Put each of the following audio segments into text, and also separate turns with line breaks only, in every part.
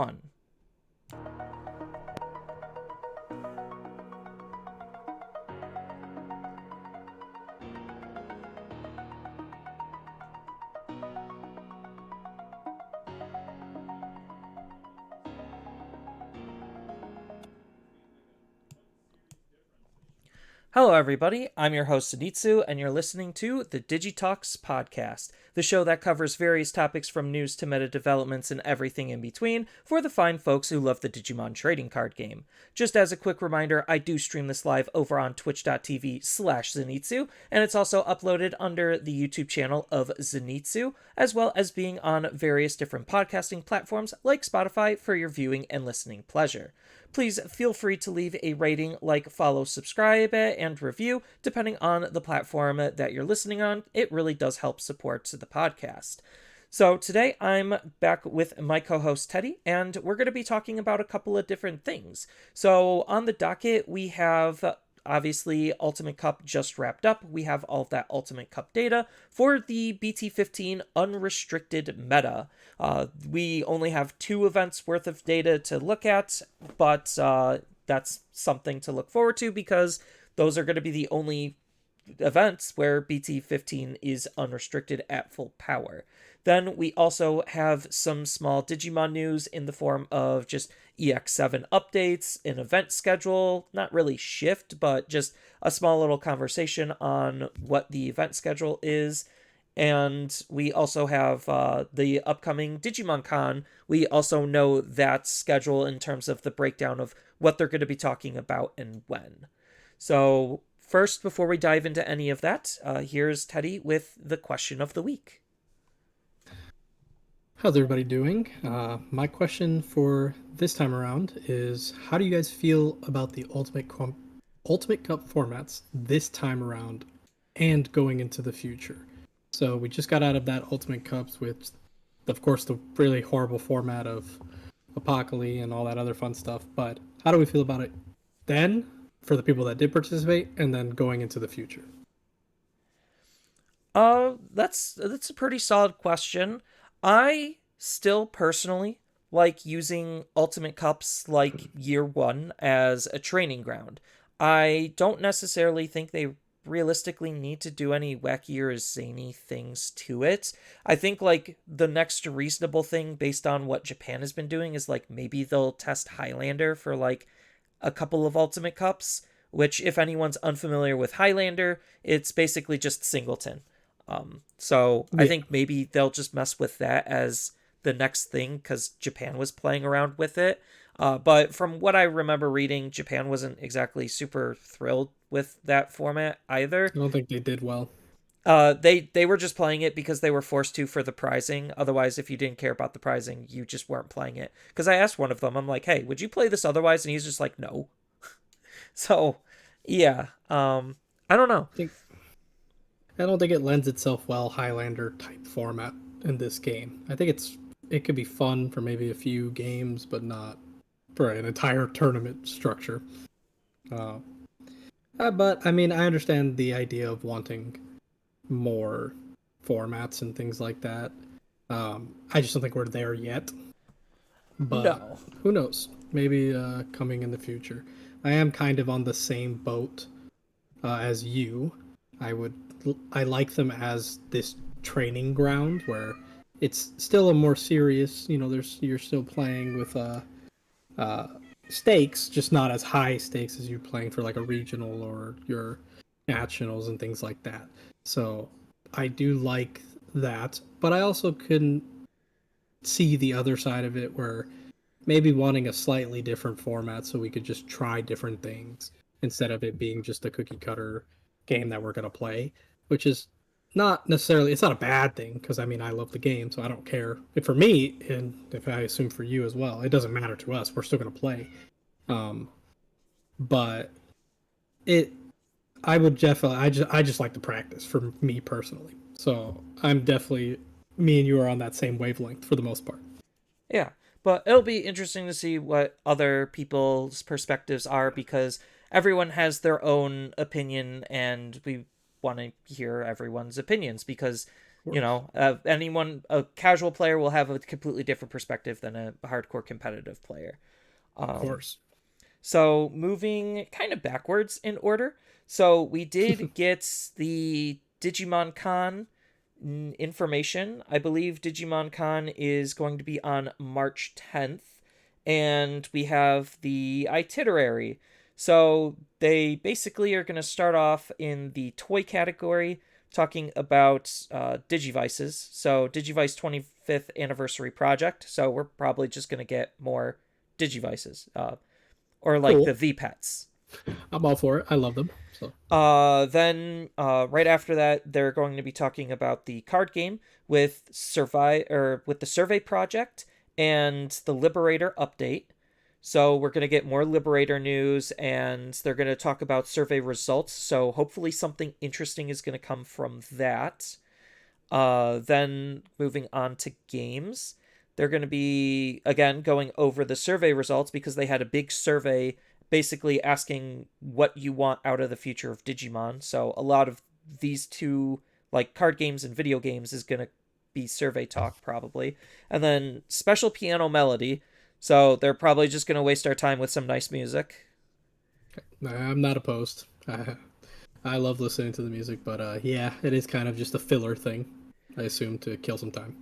On. Hello, everybody. I'm your host, Sunitsu, and you're listening to the Digi Talks podcast, the show that covers various topics from news to meta developments and everything in between for the fine folks who love the Digimon trading card game. Just as a quick reminder, I do stream this live over on twitch.tv/Zenitsu, and it's also uploaded under the YouTube channel of Zenitsu, as well as being on various different podcasting platforms like Spotify for your viewing and listening pleasure. Please feel free to leave a rating, like, follow, subscribe, and review, depending on the platform that you're listening on. It really does help support the podcast. So today I'm back with my co-host Teddy, and we're going to be talking about a couple of different things. So on the docket, we have obviously Ultimate Cup just wrapped up. We have all of that Ultimate Cup data for the BT15 Unrestricted meta. We only have 2 events worth of data to look at, but that's something to look forward to because those are going to be the only events where BT15 is unrestricted at full power. Then we also have some small Digimon news in the form of just EX7 updates, an event schedule, not really shift, but just a small little conversation on what the event schedule is. And we also have the upcoming Digimon Con. We also know that schedule in terms of the breakdown of what they're going to be talking about and when. So first, before we dive into any of that, here's Teddy with the question of the week.
How's everybody doing? My question for this time around is, how do you guys feel about the Ultimate Cup formats this time around and going into the future? So we just got out of that Ultimate Cups with, of course, the really horrible format of Apocalypse and all that other fun stuff. But how do we feel about it then for the people that did participate and then going into the future?
That's a pretty solid question. I still personally like using Ultimate Cups like year one as a training ground. I don't necessarily think they realistically need to do any wacky or zany things to it. I think like the next reasonable thing based on what Japan has been doing is like maybe they'll test Highlander for like a couple of Ultimate Cups, which if anyone's unfamiliar with Highlander, it's basically just Singleton. So I
Yeah,
think maybe they'll just mess with that as the next thing because Japan was playing around with it. But from what I remember reading, Japan wasn't exactly super thrilled with that format either.
I don't think they did well.
They were just playing it because they were forced to for the prizing. Otherwise, if you didn't care about the prizing, you just weren't playing it. Because I asked one of them, I'm like, "Hey, would you play this otherwise?" And he's just like, "No." So, yeah. I don't know.
I think I don't think it lends itself well Highlander type format in this game. I think it could be fun for maybe a few games, but not for an entire tournament structure. Uh, but I mean, I understand the idea of wanting more formats and things like that. I just don't think we're there yet. But
No.
who knows? Maybe coming in the future. I am kind of on the same boat as you. I would I like them as this training ground where it's still a more serious. There's you're still playing with uh, stakes, just not as high stakes as you're playing for like a regional or your nationals and things like that. So I do like that, but I also couldn't see the other side of it where maybe wanting a slightly different format so we could just try different things instead of it being just a cookie cutter game that we're going to play, which is not necessarily, it's not a bad thing because I mean I love the game, so I don't care. If for me, and if I assume for you as well, it doesn't matter to us, we're still going to play. um but it I would definitely, I just like the practice for me personally, so I'm definitely, me and you are on that same wavelength for the most part.
Yeah, but it'll be interesting to see what other people's perspectives are because everyone has their own opinion and we want to hear everyone's opinions because
course.
A casual player will have a completely different perspective than a hardcore competitive player.
Of
Um,
course.
so moving kind of backwards in order. So we did get the Digimon Con information. I believe Digimon Con is going to be on March 10th, and we have the itinerary. So they basically are going to start off in the toy category, talking about Digivices. So Digivice 25th anniversary project. So we're probably just going to get more Digivices, or like the
Cool.
V Pets.
I'm all for it. I love them. So
Then right after that, they're going to be talking about the card game with the survey project and the Liberator update. So we're going to get more Liberator news, and they're going to talk about survey results. So hopefully something interesting is going to come from that. Then moving on to games, they're going to be again going over the survey results because they had a big survey basically asking what you want out of the future of Digimon. So a lot of these two, like card games and video games, is going to be survey talk probably. And then special piano melody. So they're probably just going to waste our time with some nice music.
I'm not opposed. I love listening to the music, but yeah, it is kind of just a filler thing. I assume to kill some time.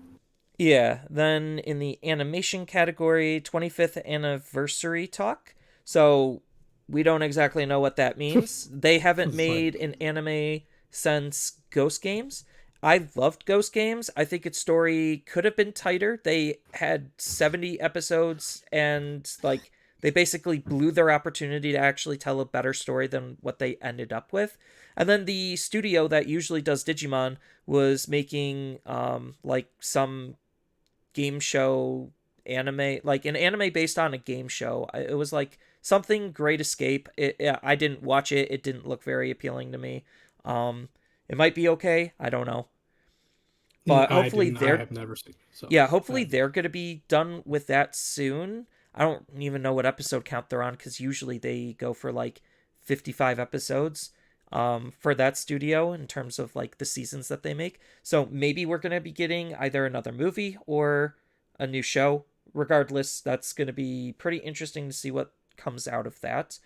Yeah, then in the animation category, 25th anniversary talk. So we don't exactly know what that means. They haven't
But
made an anime since Ghost Games. I loved Ghost Games. I think its story could have been tighter. They had 70 episodes, and like they basically blew their opportunity to actually tell a better story than what they ended up with. And then the studio that usually does Digimon was making like some game show anime, like an anime based on a game show. It was like something Great Escape. I didn't watch it. It didn't look very appealing to me. Um, it might be okay. I don't know. But
I
hopefully
didn't. I
they're
have never seen. So
yeah, hopefully
I,
they're going to be done with that soon. I don't even know what episode count they're on because usually they go for like 55 episodes for that studio in terms of like the seasons that they make. So maybe we're going to be getting either another movie or a new show. Regardless, that's going to be pretty interesting to see what comes out of that.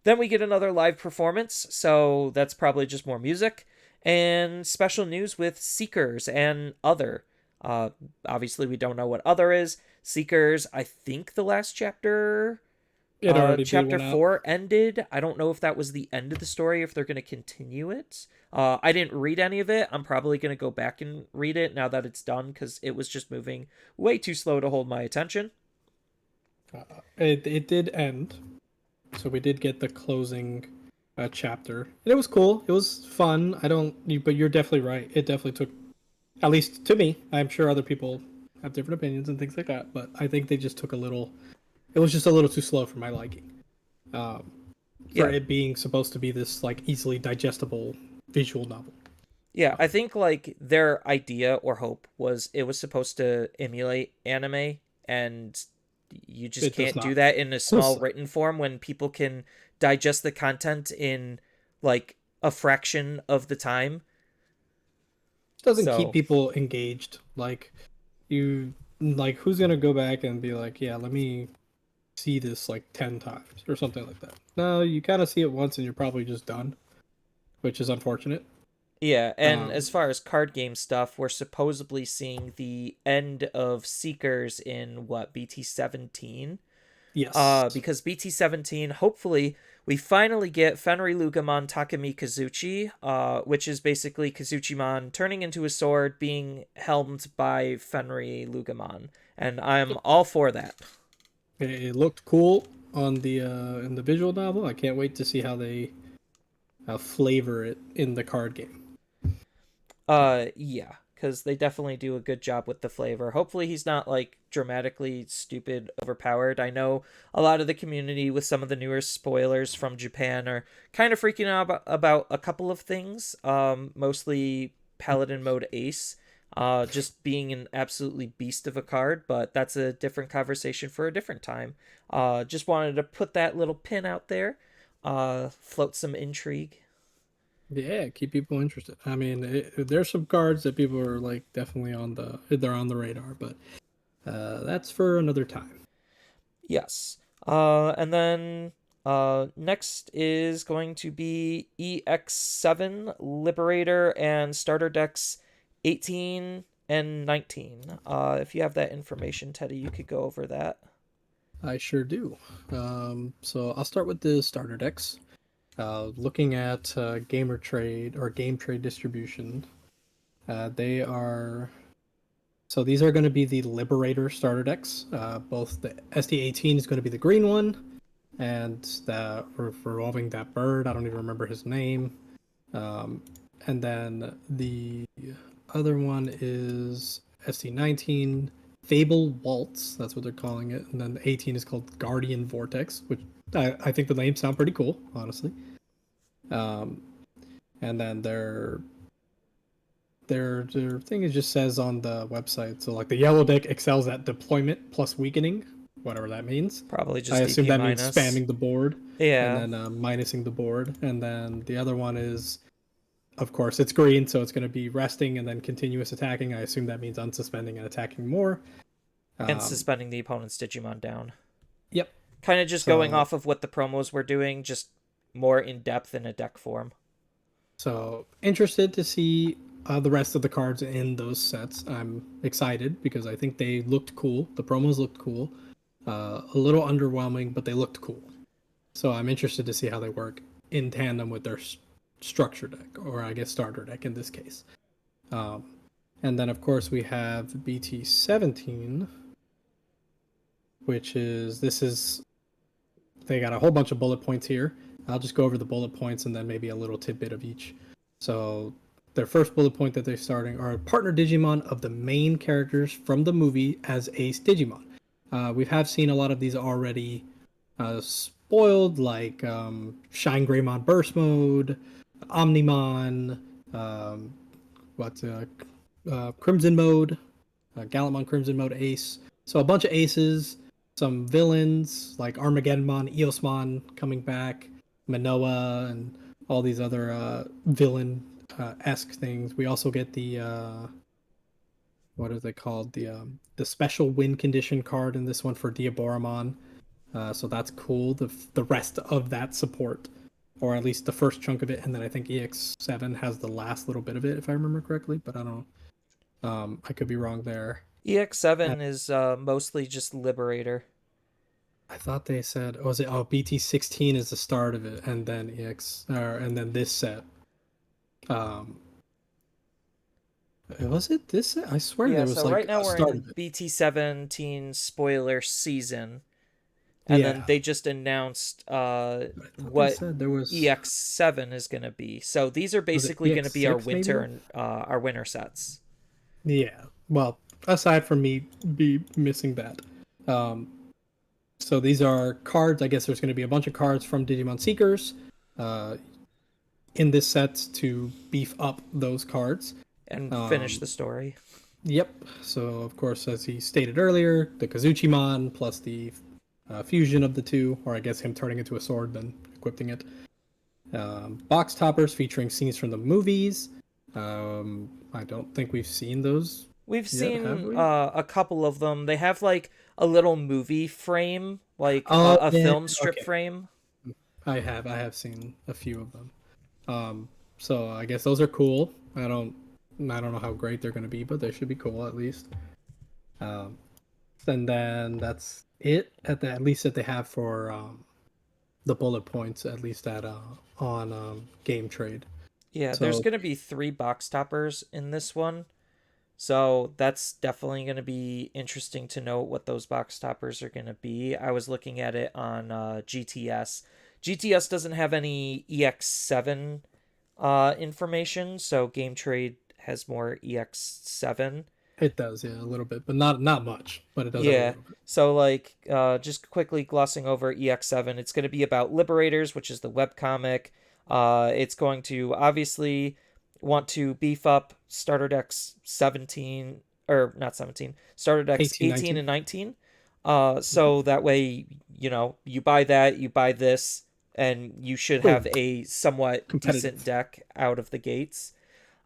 Then we get another live performance, so that's probably just more music and special news with Seekers and Other. Uh, Obviously, we don't know what Other is. Seekers, I think the last
it already did
chapter
one out.
4 ended. I don't know if that was the end of the story, if they're going to continue it. I didn't read any of it. I'm probably going to go back and read it now that it's done because it was just moving way too slow to hold my attention.
It did end, so we did get the closing chapter, and it was cool. It was fun. I don't, but you're definitely right. It definitely took, at least to me. I'm sure other people have different opinions and things like that, but I think they just took a little. It was just a little too slow for my liking. Um, for
Yeah,
it being supposed to be this like easily digestible visual novel.
Yeah, I think like their idea or hope was it was supposed to emulate anime, and you just
It does
can't do
not.
that in a small
So,
written form when people can digest the content in like a fraction of the time.
doesn't keep
So,
people engaged. Like who's gonna go back and be like, yeah, let me see this like 10 times or something like that. No, you kind of see it once and you're probably just done, which is unfortunate.
yeah, and
Um,
as far as card game stuff, we're supposedly seeing the end of Seekers in what, BT17?
yes.
Because BT17, hopefully, we finally get Fenri Lugamon Takami Kazuchi, which is basically Kazuchimon turning into a sword being helmed by Fenri Lugamon. And I'm all for that.
It looked cool on the in the visual novel. I can't wait to see how they flavor it in the card game.
Yeah, because they definitely do a good job with the flavor. Hopefully, he's not like dramatically stupid, overpowered. I know a lot of the community with some of the newer spoilers from Japan are kind of freaking out about a couple of things. Mostly Paladin mode Ace, just being an absolutely beast of a card, but that's a different conversation for a different time. Just wanted to put that little pin out there, float some intrigue.
Yeah, keep people interested. I mean, there's some cards that people are like definitely they're on the radar, but that's for another time.
Yes. And then next is going to be EX7, Liberator, and starter decks 18 and 19. If you have that information, Teddy, you could go over that.
I sure do. So I'll start with the starter decks. Looking at gamer trade or game trade distribution, they are so these are going to be the Liberator starter decks. Both the SD18 is going to be the green one, and that revolving that bird. I don't even remember his name. Um, and then the other one is SD19 Fable Waltz. That's what they're calling it. And then the 18 is called Guardian Vortex, which I think the names sound pretty cool, honestly. Um, and then their thing is just says on the website. So like the yellow deck excels at deployment plus weakening, whatever that means.
Probably
I
just
assume
DP
that means
minus.
spamming the board and
Yeah.
then minusing the board. And then the other one is, of course, it's green, so it's going to be resting and then continuous attacking. I assume that means unsuspending and attacking more.
And
Um,
suspending the opponent's Digimon down.
yep.
Kind of just going
So
off of what the promos were doing, just more in depth in a deck form.
so interested to see the rest of the cards in those sets. I'm excited because I think they looked cool. The promos looked cool. A little underwhelming, but they looked cool. So I'm interested to see how they work in tandem with their structure deck, or I guess starter deck in this case. Um, and then, of course, we have BT17, which is this is they got a whole bunch of bullet points here. I'll just go over the bullet points and then maybe a little tidbit of each. So their first bullet point that they're starting are partner Digimon of the main characters from the movie as Ace Digimon. We have seen a lot of these already spoiled, like Shine Greymon Burst Mode, Omnimon, um, what's Crimson Mode, Gallantmon Crimson Mode Ace. So a bunch of aces, some villains like Armageddonmon, Eosmon coming back, Manoa, and all these other villain esque things. We also get the what are they called? The special win condition card in this one for Diaboromon. So that's cool. The rest of that support, or at least the first chunk of it, and then I think EX7 has the last little bit of it, if I remember correctly. But I don't. I could be wrong there.
EX7 is mostly just Liberator.
I thought they said, was it? Oh, BT16 is the start of it, and then and then this set. Um, was it this set? I swear
Yeah,
there
so
was
right
like
now
a
we're
start
in
of it.
BT17 spoiler season, and then
Yeah,
they just announced
but I thought they
what
said there was.
EX7 is going to be. So these are
Was it
basically going to be our
EX6
winter
maybe?
and our winter sets.
Yeah. Well, aside from me be missing that, um, so these are cards. I guess there's going to be a bunch of cards from Digimon Seekers, uh, in this set to beef up those cards.
And finish the
Um,
story.
Yep. So, of course, as he stated earlier, the Kazuchimon plus the fusion of the two, or I guess him turning into a sword, then equipping it. Box toppers featuring scenes from the movies. I don't think we've seen those
We've
yet, have
seen
we?
a couple of them. They have like a little movie frame, like
Oh,
a
yeah.
film strip
Okay.
frame.
I have seen a few of them. So I guess those are cool. I don't know how great they're going to be, but they should be cool at least. Um, and then that's it at least that they have for the bullet points at least at on game trade.
Yeah, there's
So
going to be three box toppers in this one. So that's definitely going to be interesting to know what those box toppers are going to be. I was looking at it on GTS. GTS doesn't have any EX7 information, so Game Trade has more EX7.
it does, yeah, a little bit, but not much, but it does have a
Yeah,
little bit.
so like just quickly glossing over EX7, it's going to be about Liberators, which is the webcomic. It's going to obviously want to beef up starter decks 17, or not 17, starter decks
18,
18
19.
and 19. So that way, you know, you buy that, you buy this, and you should
Oh,
have a somewhat decent
competitive.
deck out of the gates.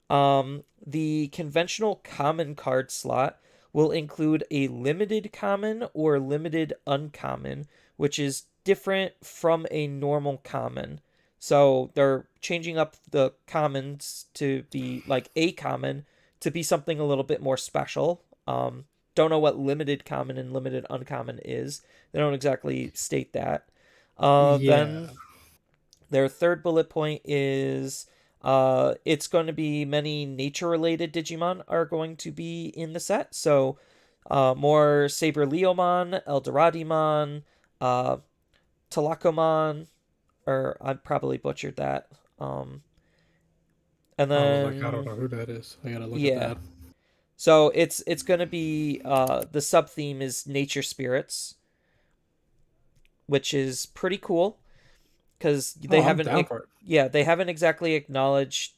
The conventional common card slot will include a limited common or limited uncommon, which is different from a normal common. So they're changing up the commons to be like a common to be something a little bit more special. Don't know what limited common and limited uncommon is. They don't exactly state that. Then
Yeah.
their third bullet point is it's going to be many nature related Digimon are going to be in the set. So more Saber Leomon, Eldoradimon, uh, Talakomon, or I probably butchered that. Um, and
Oh, like I don't
then
know who that is. I gotta look at
yeah,
that.
so it's gonna be the sub theme is nature spirits, which is pretty cool because
Oh, I'm down for it.
they haven't exactly acknowledged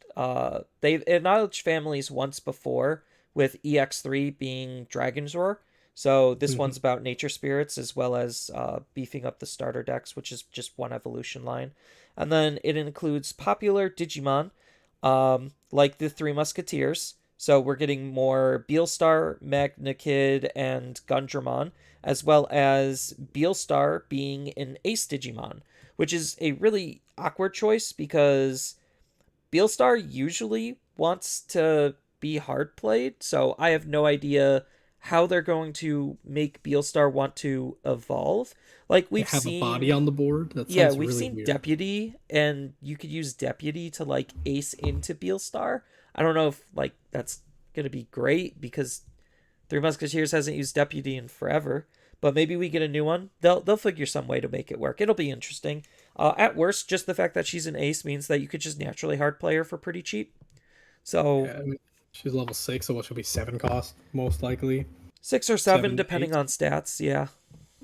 they've acknowledged families once before with EX3 being Dragon's Roar. So this
Hmm.
one's about nature spirits as well as beefing up the starter decks, which is just one evolution line. And then it includes popular Digimon, like the Three Musketeers. So we're getting more Beelstar, Magnikid, and Gundramon, as well as Beelstar being an Ace Digimon, which is a really awkward choice because Beelstar usually wants to be hard played, so I have no idea how they're going to make Beelstar want to evolve. Like
They
we've
have a body
seen,
on the board. That
yeah,
sounds
we've
really
seen
weird.
Deputy, and you could use Deputy to like ace into Beelstar. I don't know if like that's gonna be great because Three Musketeers hasn't used Deputy in forever, but maybe we get a new one. They'll figure some way to make it work. It'll be interesting. At worst, just the fact that she's an ace means that you could just naturally hard play her for pretty cheap. So
Yeah, I mean, she's level 6, so what she'll be 7 cost most likely.
6 or 7,
7,
depending
8.
on stats. Yeah,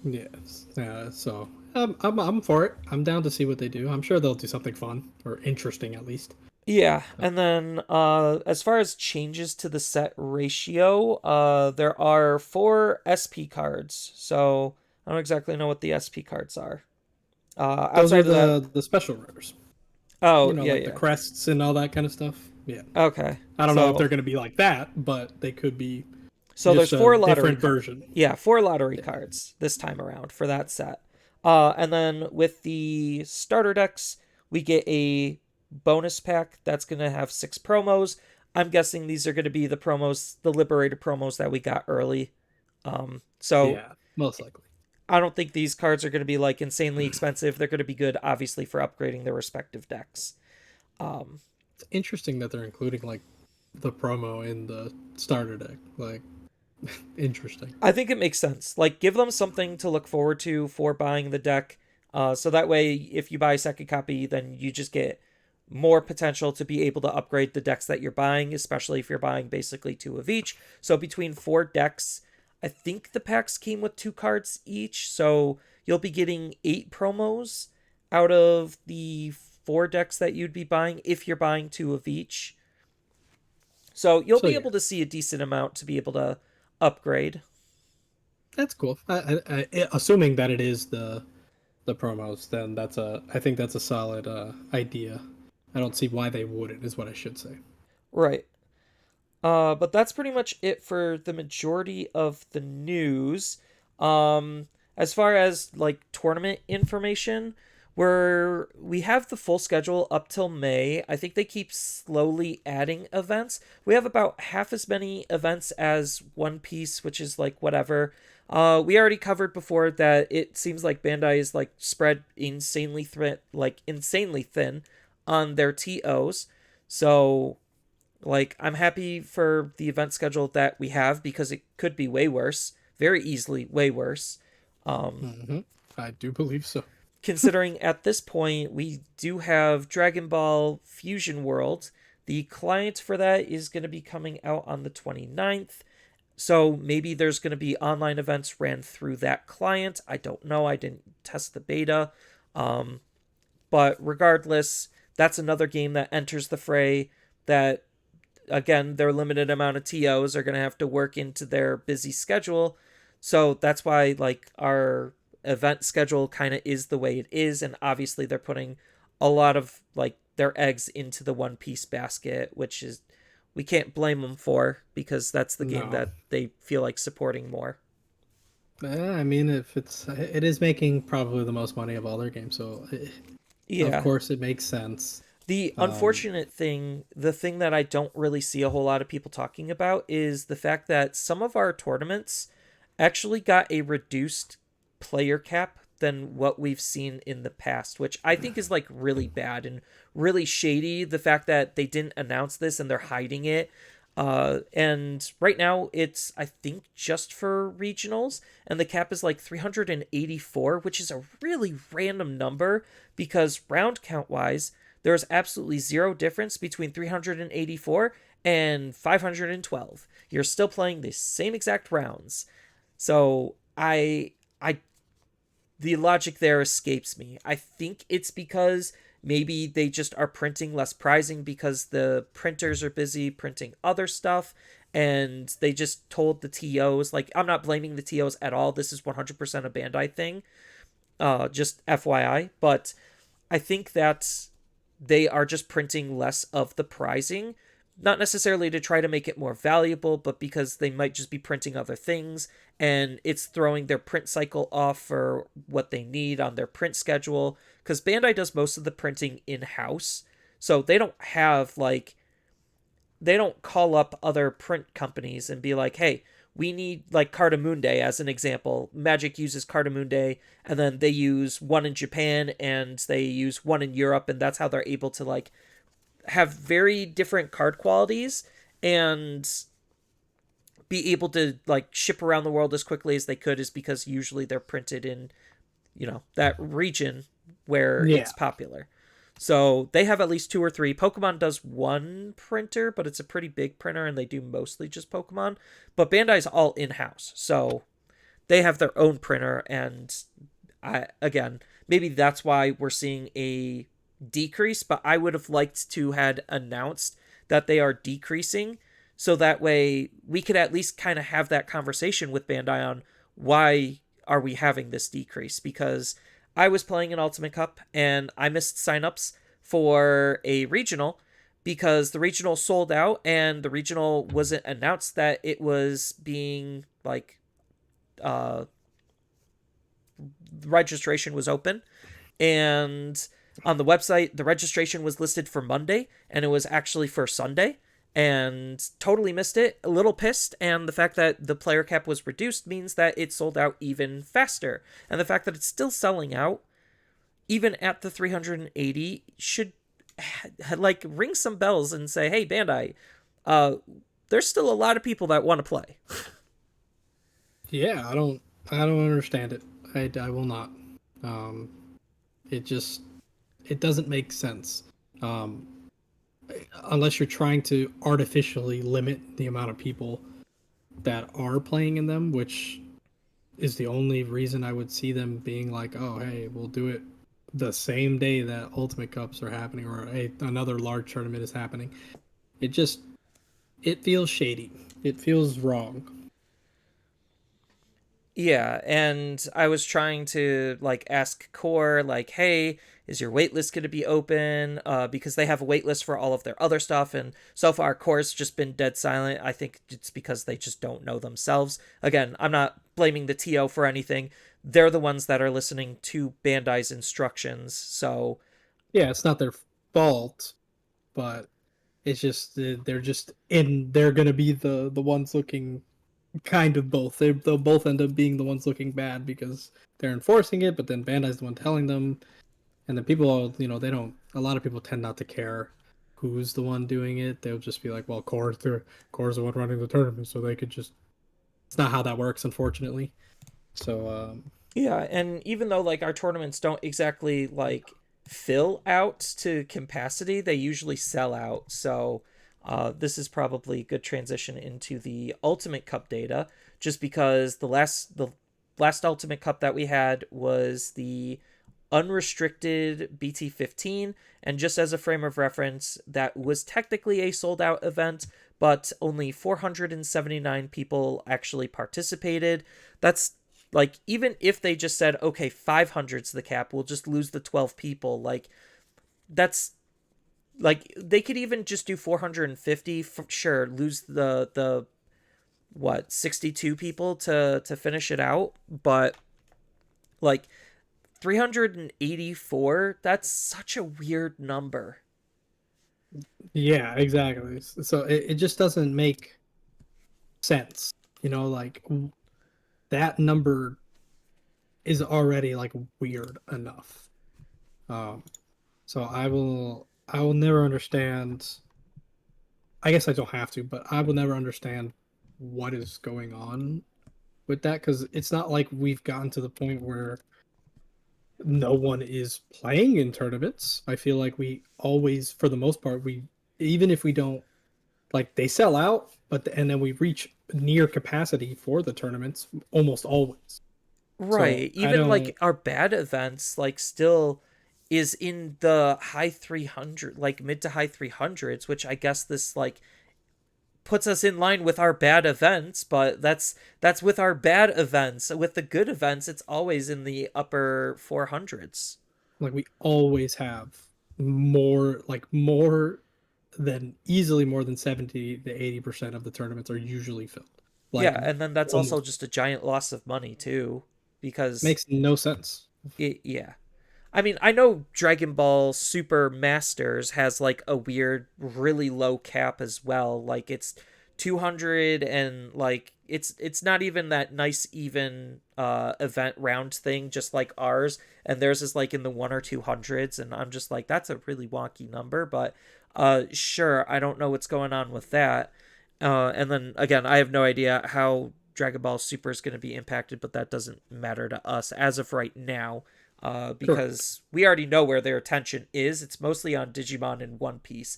Yes. So I'm for it. I'm down to see what they do. I'm sure they'll do something fun or interesting at least.
yeah. And then as far as changes to the set ratio, there are 4 SP cards. So I don't exactly know what the SP cards are.
Those are
Outside of that,
the special rares.
oh
You know,
yeah,
like the
yeah.
crests and all that kind of stuff. Yeah.
Okay,
I don't know if
so
they're going to be like that, but they could be
there's
just a
four lottery
different version.
yeah, 4 lottery
Yeah.
cards this time around for that set. And then with the starter decks, we get a bonus pack that's going to have 6 promos. I'm guessing these are going to be the promos, the Liberator promos that we got early. So
Yeah, most likely.
I don't think these cards are going to be like insanely expensive. They're going to be good, obviously, for upgrading their respective decks. Um,
It's interesting that they're including like the promo in the starter deck. Like, interesting.
I think it makes sense. Like, give them something to look forward to for buying the deck. So that way, if you buy a second copy, then you just get more potential to be able to upgrade the decks that you're buying, especially if you're buying basically 2 of each. So between 4 decks, I think the packs came with 2 cards each. So you'll be getting 8 promos out of the 4 decks that you'd be buying if you're buying 2 of each. So you'll
So
be
yeah,
able to see a decent amount to be able to upgrade.
that's cool. Assuming that it is the promos, then I think that's a solid idea. I don't see why they wouldn't. Is what I should say.
Right. But that's pretty much it for the majority of the news. As far as like tournament information, we have the full schedule up till May. I think they keep slowly adding events. We have about half as many events as One Piece, which is like whatever. We already covered before that it seems like Bandai is like spread insanely thin on their TOs. So like, I'm happy for the event schedule that we have because it could be way worse, very easily way worse. Um,
Hmm. I do believe so.
Considering at this point we do have Dragon Ball Fusion World. The client for that is going to be coming out on the 29th. So maybe there's going to be online events ran through that client. I don't know. I didn't test the beta. Um, but regardless, that's another game that enters the fray that again, their limited amount of TOs are going to have to work into their busy schedule. So that's why like our event schedule kind of is the way it is, and obviously they're putting a lot of like their eggs into the One Piece basket, which is we can't blame them for, because that's the game
No.
that they feel like supporting more.
I mean, if it is making probably the most money of all their games, so of
Yeah.
course it makes sense.
The
Um,
unfortunate thing, the thing that I don't really see a whole lot of people talking about, is the fact that some of our tournaments actually got a reduced player cap than what we've seen in the past, which I think is like really bad and really shady. The fact that they didn't announce this and they're hiding it. And right now it's, I think, just for regionals, and the cap is like 384, which is a really random number because round count wise, there is absolutely zero difference between 384 and 512. You're still playing the same exact rounds. So I the logic there escapes me. I think it's because maybe they just are printing less prizing because the printers are busy printing other stuff, and they just told the TOs, like, I'm not blaming the TOs at all. This is 100% a Bandai thing. Just FYI, but I think that they are just printing less of the prizing, not necessarily to try to make it more valuable, but because they might just be printing other things, and it's throwing their print cycle off for what they need on their print schedule, because Bandai does most of the printing in-house, so they don't have like, they don't call up other print companies and be like, hey, we need like Cartamundi as an example. Magic uses Cartamundi, and then they use one in Japan and they use one in Europe, and that's how they're able to like have very different card qualities and be able to like ship around the world as quickly as they could, is because usually they're printed in, that region where
yeah,
it's popular. So they have at least two or three. Pokemon does one printer, but it's a pretty big printer, and they do mostly just Pokemon. But Bandai's all in-house, so they have their own printer, and again, maybe that's why we're seeing a decrease. But I would have liked to had announced that they are decreasing, so that way we could at least kind of have that conversation with Bandai on why are we having this decrease, because I was playing an Ultimate Cup and I missed signups for a regional because the regional sold out, and the regional wasn't announced that it was being like uh registration was open, and on the website the registration was listed for Monday and it was actually for Sunday, and totally missed it. A little pissed, and the fact that the player cap was reduced means that it sold out even faster, and the fact that it's still selling out even at the 380 should like ring some bells and say, hey, Bandai, uh there's still a lot of people that want to play.
yeah. I don't understand it. I will not. Um, it just it doesn't make sense. Um, unless you're trying to artificially limit the amount of people that are playing in them, which is the only reason I would see them being like, oh, hey, we'll do it the same day that Ultimate Cups are happening, or hey, another large tournament is happening. It just it feels shady. It feels wrong.
Yeah, and I was trying to like ask Core, like, hey, is your waitlist going to be open? Because they have a waitlist for all of their other stuff, and so far Core's just been dead silent. I think it's because they just don't know themselves. Again, I'm not blaming the TO for anything. They're the ones that are listening to Bandai's instructions. So
Yeah, it's not their fault, but it's just they're just in. They're gonna be the ones looking kind of both. They'll both end up being the ones looking bad because they're enforcing it, but then Bandai's the one telling them, and then people, they don't. A lot of people tend not to care who's the one doing it. They'll just be like, well, Core's the one running the tournament, so they could just. It's not how that works, unfortunately. So
yeah, and even though like our tournaments don't exactly like fill out to capacity, they usually sell out. So this is probably a good transition into the Ultimate Cup data, just because the last Ultimate Cup that we had was the Unrestricted BT15, and just as a frame of reference, that was technically a sold out event, but only 479 people actually participated. That's Like, even if they just said, okay, 500's the cap, we'll just lose the 12 people. Like, that's like they could even just do 450. Sure, lose the what 62 people to finish it out, but like 384, that's such a weird number.
Yeah, exactly. So it just doesn't make sense. Like that number is already like weird enough. Um, so I will never understand. I guess I don't have to, but I will never understand what is going on with that because it's not like we've gotten to the point where no one is playing in tournaments. I feel like we always, for the most part, we even if we don't like they sell out, and then we reach near capacity for the tournaments almost always. So
Right.
I
Even
don't
like our bad events, like, still is in the high 300, like mid to high 300s, which I guess this like puts us in line with our bad events, but that's with our bad events. With the good events, it's always in the upper 400s.
like we always have more than easily more than 70 to 80% of the tournaments are usually filled. Like
Yeah, and then that's also
almost
just a giant loss of money too, because
makes no sense.
yeah. I mean, I know Dragon Ball Super Masters has like a weird, really low cap as well. Like, it's 200, and like it's not even that nice even event round thing, just like ours. And theirs is like in the 1 or 200s, and I'm just like, that's a really wonky number. But sure, I don't know what's going on with that. And then again, I have no idea how Dragon Ball Super is going to be impacted, but that doesn't matter to us as of right now,
Correct.
because we already know where their attention is. It's mostly on Digimon and One Piece.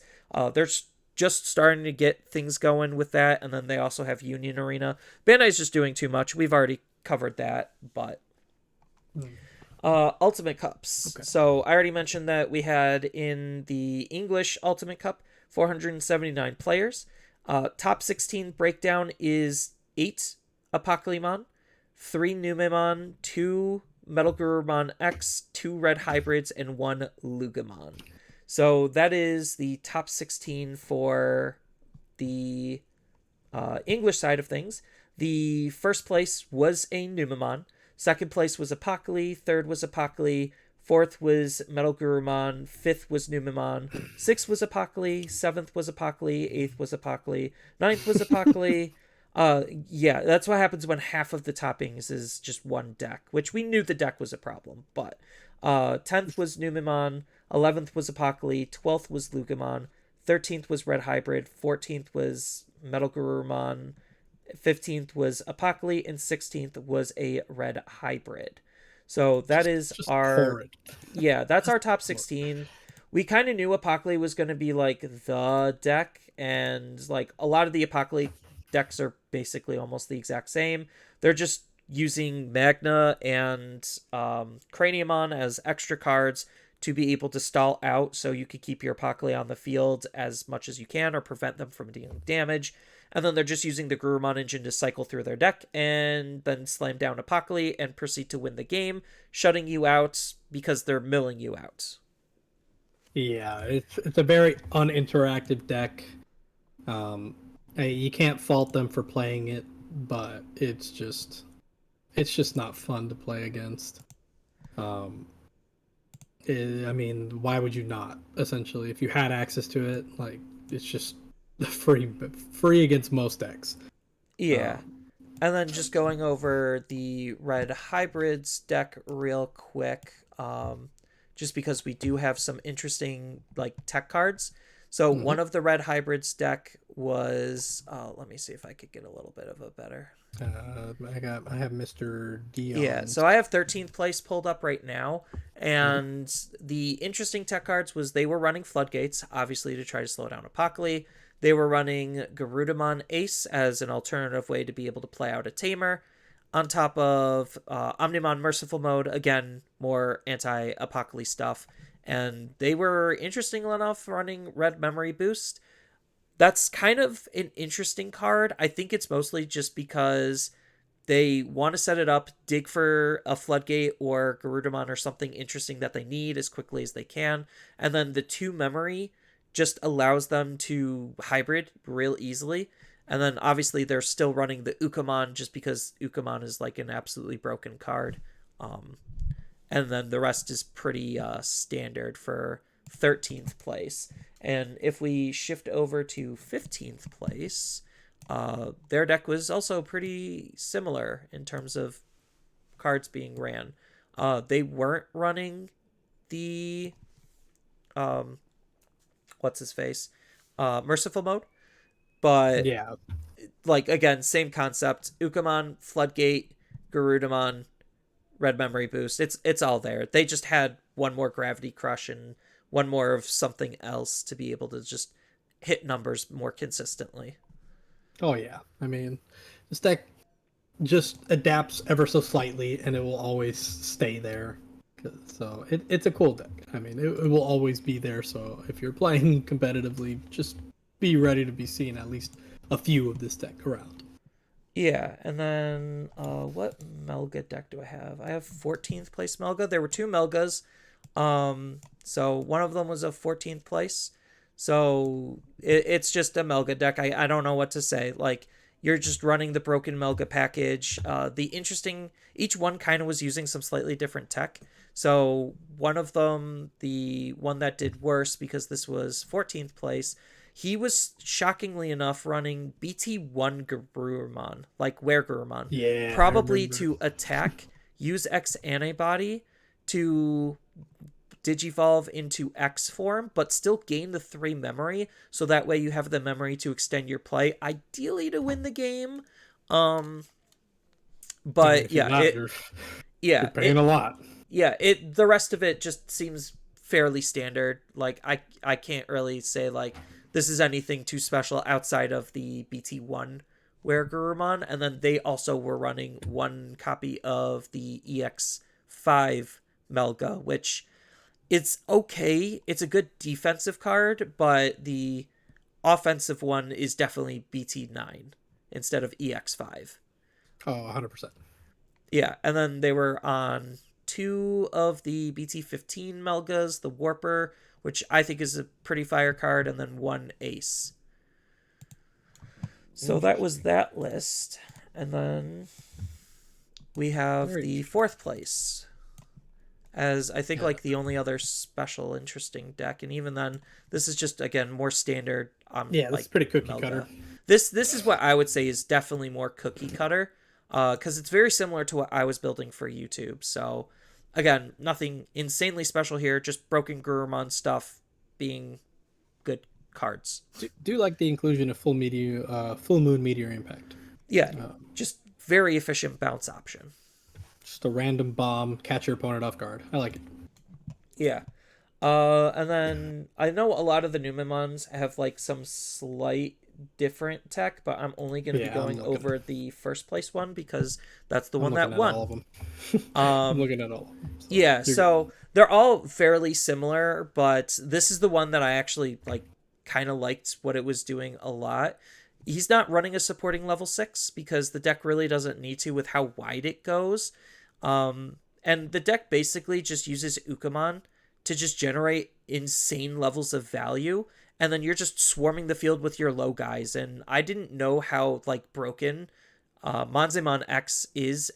They're just starting to get things going with that, and then they also have Union Arena. Bandai's just doing too much. We've already covered that, but
Hmm.
Ultimate Cups.
Okay.
So I already mentioned that we had in the English Ultimate Cup 479 players. Top 16 breakdown is 8 Apocalypse, 3 Numemon, 2 Metal Gurumon X, 2 Red Hybrids, and 1 Lugamon. So that is the top 16 for the English side of things. The first place was a Numemon. Second place was Apocalypse. Third was Apocalypse. Fourth was Metal Gurumon. Fifth was Numemon. Sixth was Apocalypse. Seventh was Apocalypse. Eighth was Apocalypse. Ninth was Apocalypse. Yeah, that's what happens when half of the toppings is just one deck, which we knew the deck was a problem. But 10th was Numemon. 11th was Apocalypse. 12th was Lugamon. 13th was Red Hybrid. 14th was Metal Gurumon. 15th was Apocalypse, and 16th was a Red Hybrid. So that is
Just
our,
horrid.
yeah, that's
Just
our top
horrid.
16. We kind of knew Apocalypse was going to be like the deck, and like a lot of the Apocalypse decks are basically almost the exact same. They're just using Magna and Craniumon as extra cards to be able to stall out, so you could keep your Apocalypse on the field as much as you can or prevent them from dealing damage. And then they're just using the Gurumon engine to cycle through their deck and then slam down Apocalypse and proceed to win the game, shutting you out because they're milling you out.
Yeah, it's a very uninteractive deck. Um, you can't fault them for playing it, but it's just not fun to play against. Um, I mean, why would you not? Essentially, if you had access to it, like it's just free against most decks.
Yeah.
Um,
And then just going over the Red Hybrids deck real quick, just because we do have some interesting like tech cards. So
mhm.
one of the Red Hybrids deck was, let me see if I could get a little bit of a better.
I have Mr.
Yeah,
Dion's.
so I have 13th place pulled up right now,
Mhm.
and the interesting tech cards was they were running Floodgates, obviously to try to slow down Apocalypse. They were running Garudamon Ace as an alternative way to be able to play out a Tamer, on top of Omnimon Merciful Mode, again, more anti-Apocalypse stuff. And they were, interesting enough, running Red Memory Boost. That's kind of an interesting card. I think it's mostly just because they want to set it up, dig for a Floodgate or Garudamon or something interesting that they need as quickly as they can, and then the 2 memory just allows them to hybrid real easily. And then obviously they're still running the Ukamon just because Ukamon is like an absolutely broken card. Um, and then the rest is pretty standard for 13th place. And if we shift over to 15th place, their deck was also pretty similar in terms of cards being ran. They weren't running the what's his face merciful mode, but
Yeah.
like again, same concept: Ukamon, Floodgate, Garudamon, Red Memory Boost. It's all there. They just had one more Gravity Crush and one more of something else to be able to just hit numbers more consistently.
Oh yeah. I mean, this deck just adapts ever so slightly, and it will always stay there. So it's a cool deck. I mean, it will always be there. So if you're playing competitively, just be ready to be seeing at least a few of this deck around.
Yeah, and then what Melga deck do I have? I have 14th place Melga. There were 2 Melgas. So one of them was a 14th place. So it's just a Melga deck. I don't know what to say. Like, you're just running the broken Melga package. Each one kind of was using some slightly different tech. So one of them, the one that did worse because this was 14th place, he was shockingly enough running BT1 Garurumon, like Weregurumon,
Yeah, I
probably
remember.
to attack, use X antibody to digivolve into X form, but still gain the 3 memory, so that way you have the memory to extend your play, ideally to win the game. Um,
I mean,
but
if you're
yeah,
not, you're
yeah,
paying a lot.
the rest of it just seems fairly standard. Like I can't really say like this is anything too special outside of the BT1 Weregurumon, and then they also were running one copy of the EX5 Melga, which it's okay. It's a good defensive card, but the offensive one is definitely BT9 instead of EX5.
Oh, 100%.
Yeah, and then they were on 2 of the BT15 Melgas, the Warper, which I think is a pretty fire card, and then 1 Ace. So that was
Interesting.
that list. And then we have
Very
the
interesting.
4th place as I think
Yeah.
like the only other special interesting deck, and even then this is just again more standard on
Yeah, this is
like
pretty cookie cutter.
Melga. This is what I would say is definitely more cookie cutter, because it's very similar to what I was building for YouTube. So again, nothing insanely special here, just broken Gurumon stuff being good cards.
Do like the inclusion of full moon meteor impact.
Yeah,
Uh,
just very efficient bounce option.
just a random bomb, catch your opponent off guard. I like it.
Yeah. And then I know a lot of the Numemons have like some slight different tech, but I'm only going to be
Yeah,
going over the first place one because that's the
I'm
one that
looking at all
won.
of them. I'm
Um,
looking at all. Of them, so
yeah,
you're good.
so they're all fairly similar, but this is the one that I actually like kind of liked what it was doing a lot. He's not running a supporting level 6 because the deck really doesn't need to with how wide it goes. And the deck basically just uses Ukamon to just generate insane levels of value, and then you're just swarming the field with your low guys. And I didn't know how like broken Monzemon X is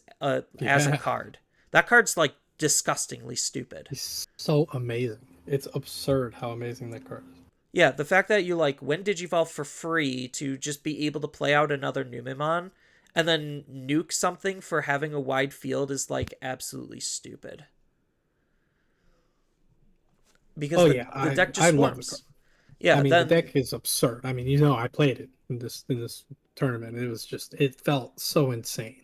as a
Yeah,
card. That card's like disgustingly stupid.
he's so amazing. It's absurd how amazing that card is.
Yeah, the fact that you like win Digivolve for free to just be able to play out another Numemon and then nuke something for having a wide field is like absolutely stupid. Because
Oh
the
yeah,
the deck
I
just
love the card.
swarms.
I
Yeah,
mean, the
then
deck is absurd. I mean, I played it in this tournament. It was just it felt so insane.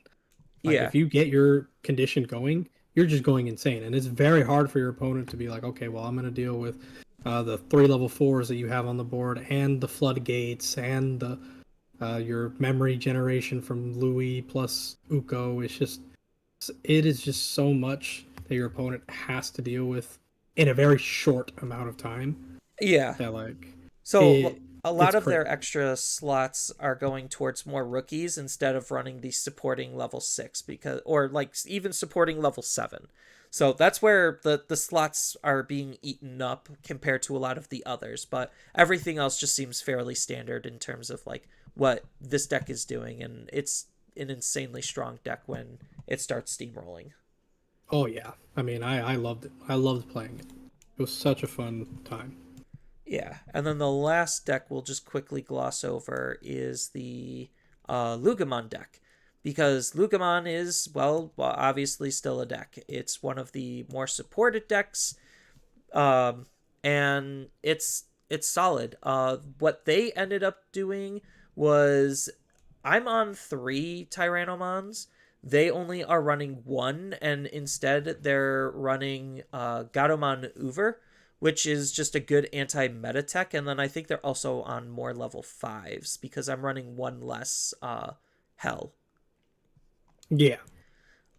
Like
yeah.
if you get your condition going, you're just going insane, and it's very hard for your opponent to be like, okay, well, I'm going to deal with the 3 level 4s that you have on the board, and the floodgates, and the your memory generation from Louis plus Uko. It is just so much that your opponent has to deal with in a very short amount of time.
Yeah.
That like
So
it.
a lot
it's
of their
crazy.
extra slots are going towards more rookies instead of running the supporting level 6 because or like even supporting level 7. So that's where the slots are being eaten up compared to a lot of the others, but everything else just seems fairly standard in terms of like what this deck is doing, and it's an insanely strong deck when it starts steamrolling.
Oh yeah, I mean, I loved it. I loved playing it. It was such a fun time.
Yeah, and then the last deck we'll just quickly gloss over is the Lugamon deck, because Lugamon is well, obviously still a deck. It's one of the more supported decks, um, and it's solid. What they ended up doing was I'm on 3 Tyrannomons. They only are running one, and instead they're running Gatomon Uber, which is just a good anti-meta tech. And then I think they're also on more level 5s because I'm running one less Hell.
Yeah,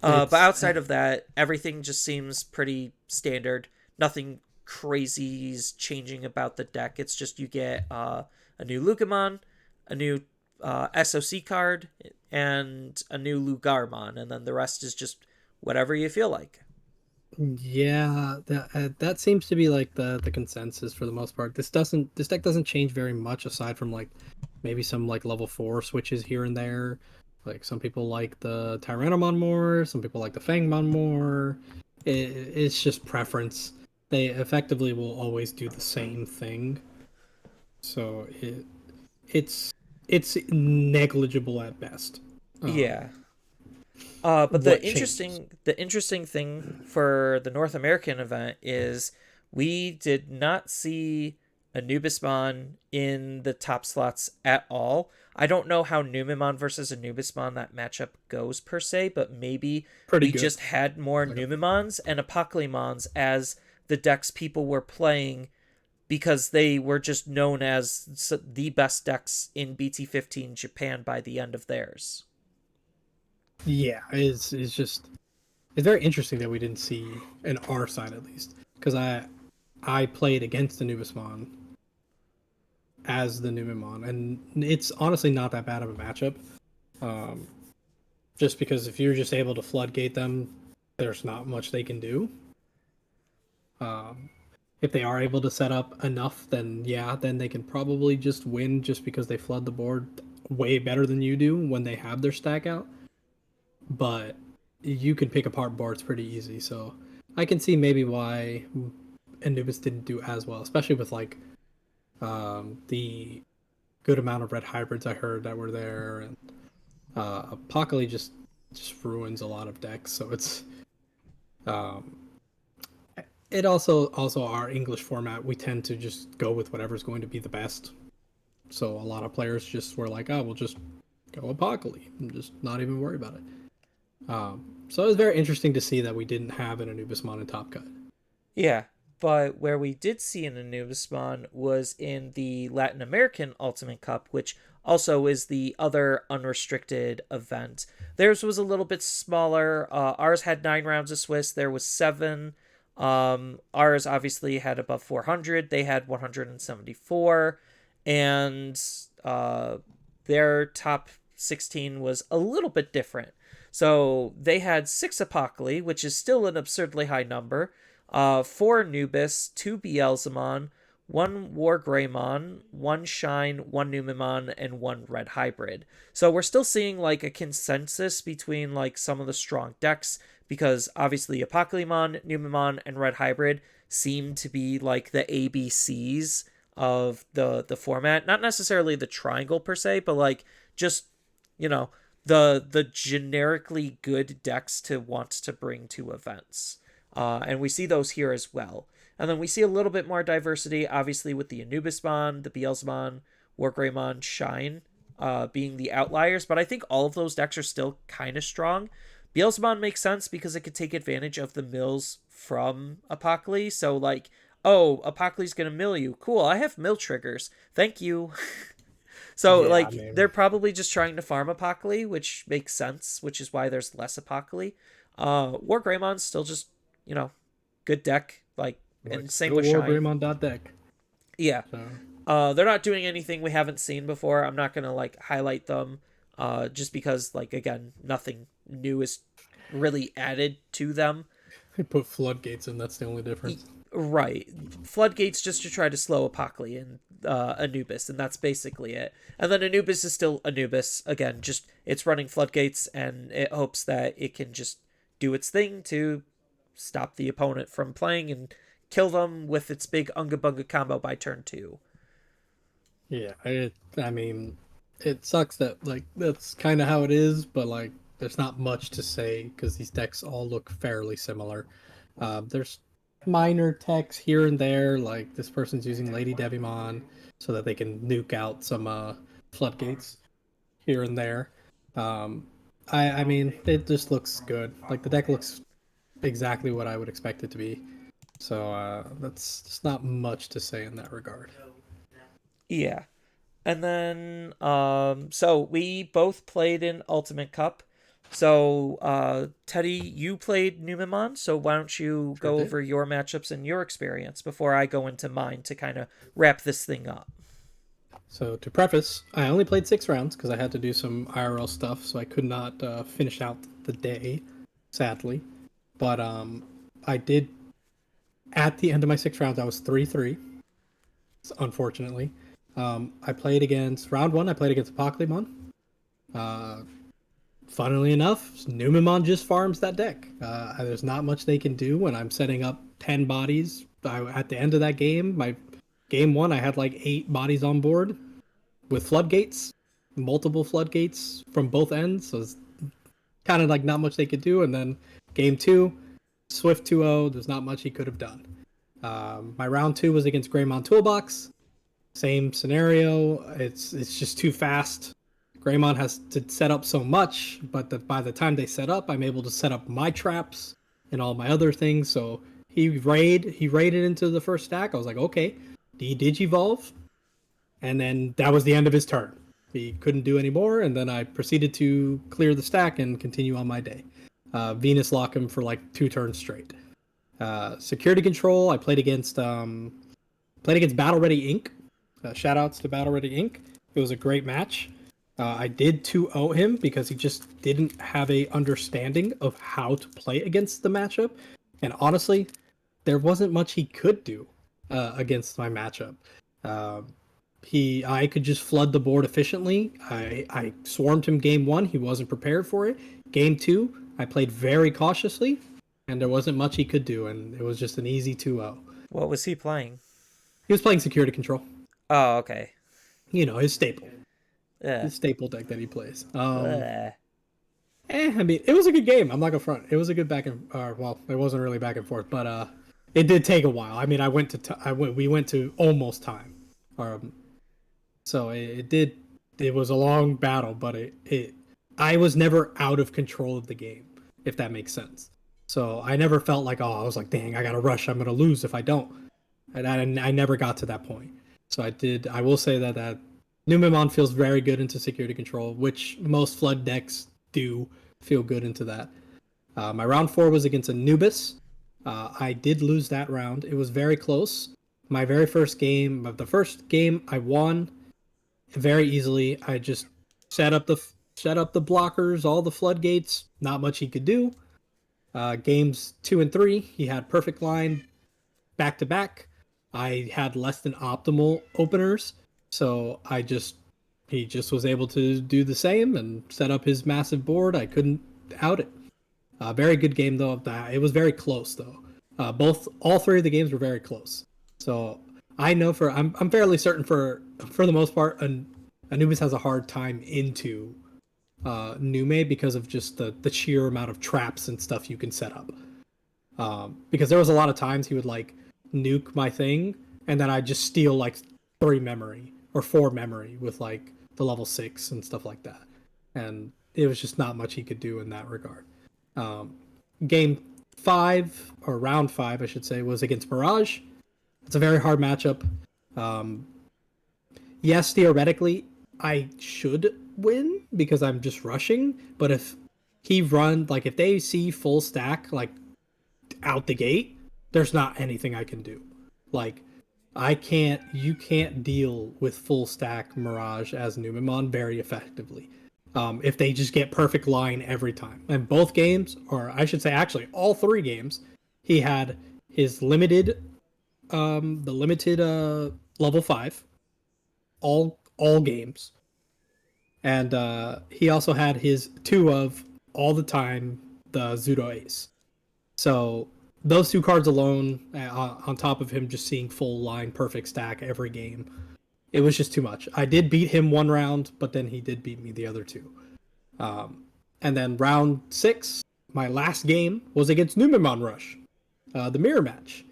But
it's
outside of that, everything just seems pretty standard. Nothing crazy is changing about the deck. It's just you get a new Lugamon, a new SOC card, and a new Lugarmon, and then the rest is just whatever you feel like.
yeah, that seems to be like the consensus for the most part. This deck doesn't change very much aside from like maybe some like level 4 switches here and there. Like some people like the Tyrannomon more, some people like the Fangmon more. It's just preference. They effectively will always do the same thing. So it's it's negligible at best.
Yeah. But
What changes?
the interesting thing for the North American event is we did not see Anubismon in the top slots at all. I don't know how Numemon versus Anubismon that matchup goes per se, but maybe
Pretty
we
good.
just had more
Like a
Numemons and Apocalypmons as the decks people were playing because they were just known as the best decks in BT15 Japan by the end of theirs.
Yeah, it's just it's very interesting that we didn't see an R side at least because I played against the Nubismon as the Numemon, and it's honestly not that bad of a matchup. Um, just because if you're just able to floodgate them, there's not much they can do. Um, if they are able to set up enough, then yeah, then they can probably just win just because they flood the board way better than you do when they have their stack out. But you can pick apart boards pretty easy, so I can see maybe why Anubis didn't do as well, especially with like the good amount of red hybrids I heard that were there, and Apocalypse just ruins a lot of decks. So it's um, it also our English format. We tend to just go with whatever's going to be the best. So a lot of players just were like, oh, we'll just go Apocalypse and just not even worry about it. So it was very interesting to see that we didn't have an Anubismon in Top Cut.
Yeah, but where we did see an Anubismon was in the Latin American Ultimate Cup, which also is the other unrestricted event. Theirs was a little bit smaller. Ours had 9 rounds of Swiss. There was 7. Ours obviously had above 400. They had 174, and their top 16 was a little bit different. So they had 6 Apocally, which is still an absurdly high number, 4 Anubis, 2 Beelzemon, 1 Wargreymon, 1 Shine, 1 Numemon, and 1 Red Hybrid. So we're still seeing like a consensus between like some of the strong decks because obviously Apocalypmon, Numemon, and Red Hybrid seem to be like the ABCs of the format. Not necessarily the triangle per se, but like just you know the generically good decks to want to bring to events. And we see those here as well. And then we see a little bit more diversity, obviously, with the Anubismon, the Beelzemon, Wargreymon, Shine being the outliers. But I think all of those decks are still kind of strong. Beelzemon makes sense because it could take advantage of the mills from Apocalypse. So, like, oh, Apocalypse going to mill you. Cool, I have mill triggers. Thank you. So,
Yeah, I
like, they're
mean,
probably just trying to farm Apocalypse, which makes sense, which is why there's less Apocalypse. War Greymon's still just, you know, good deck, like,
like
and same
still
with Shine.
Wargreymon on deck.
Yeah.
So.
They're not doing anything we haven't seen before. I'm not gonna like highlight them, just because like again, nothing new is really added to them.
They put floodgates in. That's the only difference.
Right, floodgates just to try to slow Apocally and Anubis, and that's basically it. And then Anubis is still Anubis again. Just it's running floodgates, and it hopes that it can just do its thing to stop the opponent from playing and kill them with its big Unga Bunga combo by turn 2.
Yeah, I mean, it sucks that like that's kind of how it is, but like there's not much to say because these decks all look fairly similar. There's minor techs here and there, like this person's using Lady Devimon so that they can nuke out some floodgates here and there. Um, I mean, it just looks good. Like the deck looks exactly what I would expect it to be. So that's just not much to say in that regard.
Yeah. And then so we both played in Ultimate Cup. So Teddy, you played Numemon, so why don't you
Sure
go
did.
over your matchups and your experience before I go into mine to kind of wrap this thing up.
So to preface, I only played 6 rounds because I had to do some IRL stuff, so I could not finish out the day, sadly. But I did. At the end of my 6 rounds, I was 3-3. Unfortunately, I played against round one. I played against Pokemon. Uh, Funnily enough, Numemon just farms that deck. There's not much they can do when I'm setting up 10 bodies. At the end of that game, my game one, I had like 8 bodies on board with floodgates, multiple floodgates from both ends. So it's kind of like not much they could do. And then game two, Swift 2-0, there's not much he could have done. My round two was against Greymon Toolbox. Same scenario. It's just too fast. Greymon has to set up so much, but by the time they set up, I'm able to set up my traps and all my other things. So he raided into the first stack. I was like, okay, he Digivolve, and then that was the end of his turn. He couldn't do any more, and then I proceeded to clear the stack and continue on my day. Venus lock him for like 2 turns straight. Security control. I played against Battle Ready Inc. Shout outs to Battle Ready Inc. It was a great match. I did 2-0 him because he just didn't have a understanding of how to play against the matchup, and honestly, there wasn't much he could do against my matchup. Uh, I could just flood the board efficiently. I swarmed him game one. He wasn't prepared for it. Game two, I played very cautiously, and there wasn't much he could do, and it was just an easy 2-0.
What was he playing?
He was playing security control.
Oh, okay.
You know, his staple.
Yeah.
His staple deck that he plays.
Bleh.
I mean, it was a good game. I'm not gonna front. It was a good back and well, it wasn't really back and forth, but it did take a while. I mean, we went to almost time. Um, so it did. It was a long battle, but I was never out of control of the game, if that makes sense. So I never felt like, oh, I was like, dang, I gotta rush. I'm gonna lose if I don't. And I never got to that point. So I will say that Numemon feels very good into security control, which most flood decks do feel good into that. My round four was against Anubis. I did lose that round. It was very close. My very first game, the first game I won very easily. I just set up the blockers, all the floodgates. Not much he could do. Games two and three, he had perfect line back to back. I had less than optimal openers, so he just was able to do the same and set up his massive board. I couldn't out it. Very good game though. It was very close though. All three of the games were very close. So I know I'm fairly certain for the most part, Anubis has a hard time into Nume because of just the sheer amount of traps and stuff you can set up. Because there was a lot of times he would like nuke my thing, and then I just steal like 3 memory or 4 memory with like the level 6 and stuff like that, and it was just not much he could do in that regard. Um, Game five, or round five, I should say, was against Mirage. It's a very hard matchup. Um, yes, theoretically, I should win because I'm just rushing, but if they see full stack like out the gate, there's not anything I can do. Like You can't deal with full stack Mirage as Numemon very effectively. If they just get perfect line every time. And both games, or I should say actually all three games, he had his limited, the limited level 5, all games. And he also had his two of all the time, the Zudo Ace. So those two cards alone, on top of him just seeing full line perfect stack every game, it was just too much. I did beat him one round, but then he did beat me the other two. Um, and then round 6, my last game was against Numemon Rush, the mirror match.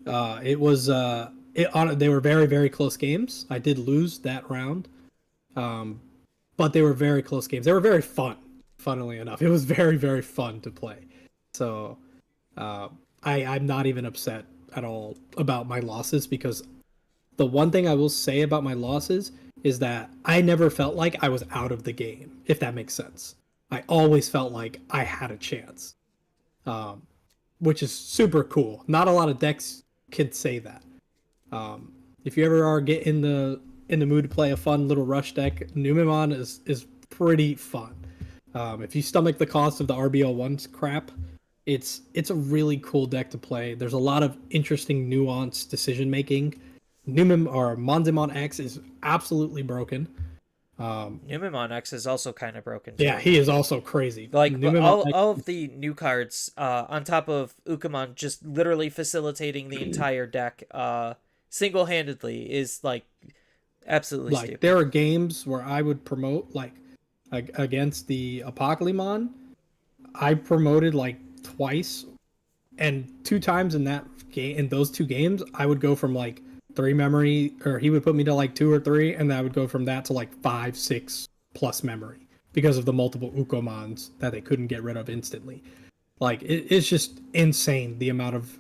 They were very very close games. I did lose that round, um, but they were very close games. They were very fun. Funnily enough, it was very very fun to play. So uh, I'm not even upset at all about my losses, because the one thing I will say about my losses is that I never felt like I was out of the game, if that makes sense. I always felt like I had a chance, um, which is super cool. Not a lot of decks can say that. Um, if you ever are get in the mood to play a fun little rush deck, Numemon is pretty fun. If you stomach the cost of the RBL1's crap, it's a really cool deck to play. There's a lot of interesting nuanced decision making. Numem or Monzimon X is absolutely broken.
Numemon X is also kind of broken
Yeah,
too.
he is also crazy.
Like, but
Numemon X,
all of the new cards, on top of Ukamon just literally facilitating the entire deck, single handedly is like absolutely
like
stupid.
there are games where I would promote against the Apocalypse. I promoted like twice, and two times in that game, in those two games, I would go from like 3 memory, or he would put me to like 2 or 3, and I would go from that to like 5, 6 plus memory because of the multiple Ukomons that they couldn't get rid of instantly. Like it's just insane the amount of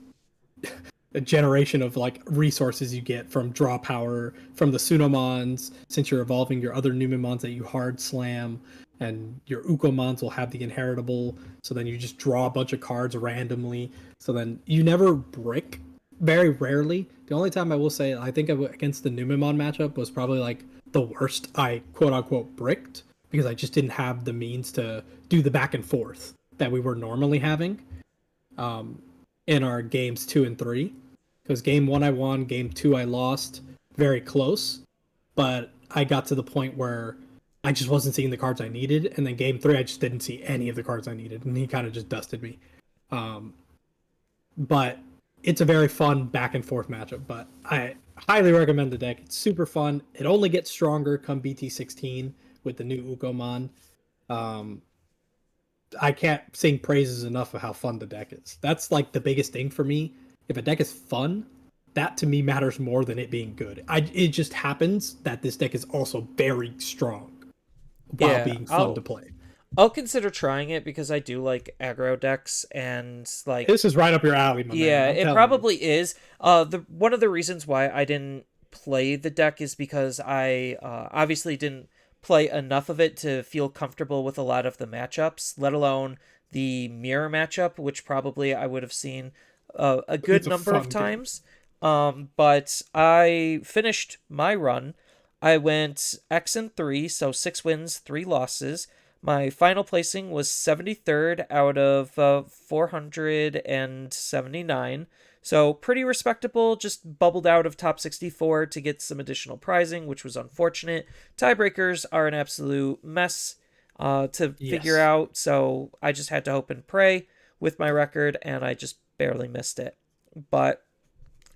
a generation of like resources you get from draw power from the Sunomons, since you're evolving your other Numemons that you hard slam, and your Ukomons will have the inheritable, so then you just draw a bunch of cards randomly. So then you never brick, very rarely. The only time I will say I think against the Numemon matchup was probably like the worst I quote unquote bricked, because I just didn't have the means to do the back and forth that we were normally having um, in our games 2 and 3. Because game 1 I won, game 2 I lost, very close, but I got to the point where I just wasn't seeing the cards I needed, and then game 3 I just didn't see any of the cards I needed, and he kind of just dusted me. Um, but it's a very fun back and forth matchup. But I highly recommend the deck. It's super fun. It only gets stronger come BT16 with the new Ukomon. Um, I can't sing praises enough of how fun the deck is. That's like the biggest thing for me. If a deck is fun, that to me matters more than it being good. It just happens that this deck is also very strong while
Yeah,
being fun to play.
I'll consider trying it because I do like aggro decks, and like,
This is right up your alley, my man.
yeah,
I'm
it
telling you.
probably is. The one of the reasons why I didn't play the deck is because I obviously didn't play enough of it to feel comfortable with a lot of the matchups, let alone the mirror matchup, which probably I would have seen a good
It's a
number of
fun game.
times. But I finished my run. I went X and 3, so 6 wins, 3 losses. My final placing was 73rd out of 479. So pretty respectable, just bubbled out of top 64 to get some additional prizing, which was unfortunate. Tiebreakers are an absolute mess to figure
Yes.
out, so I just had to hope and pray with my record, and I just barely missed it. But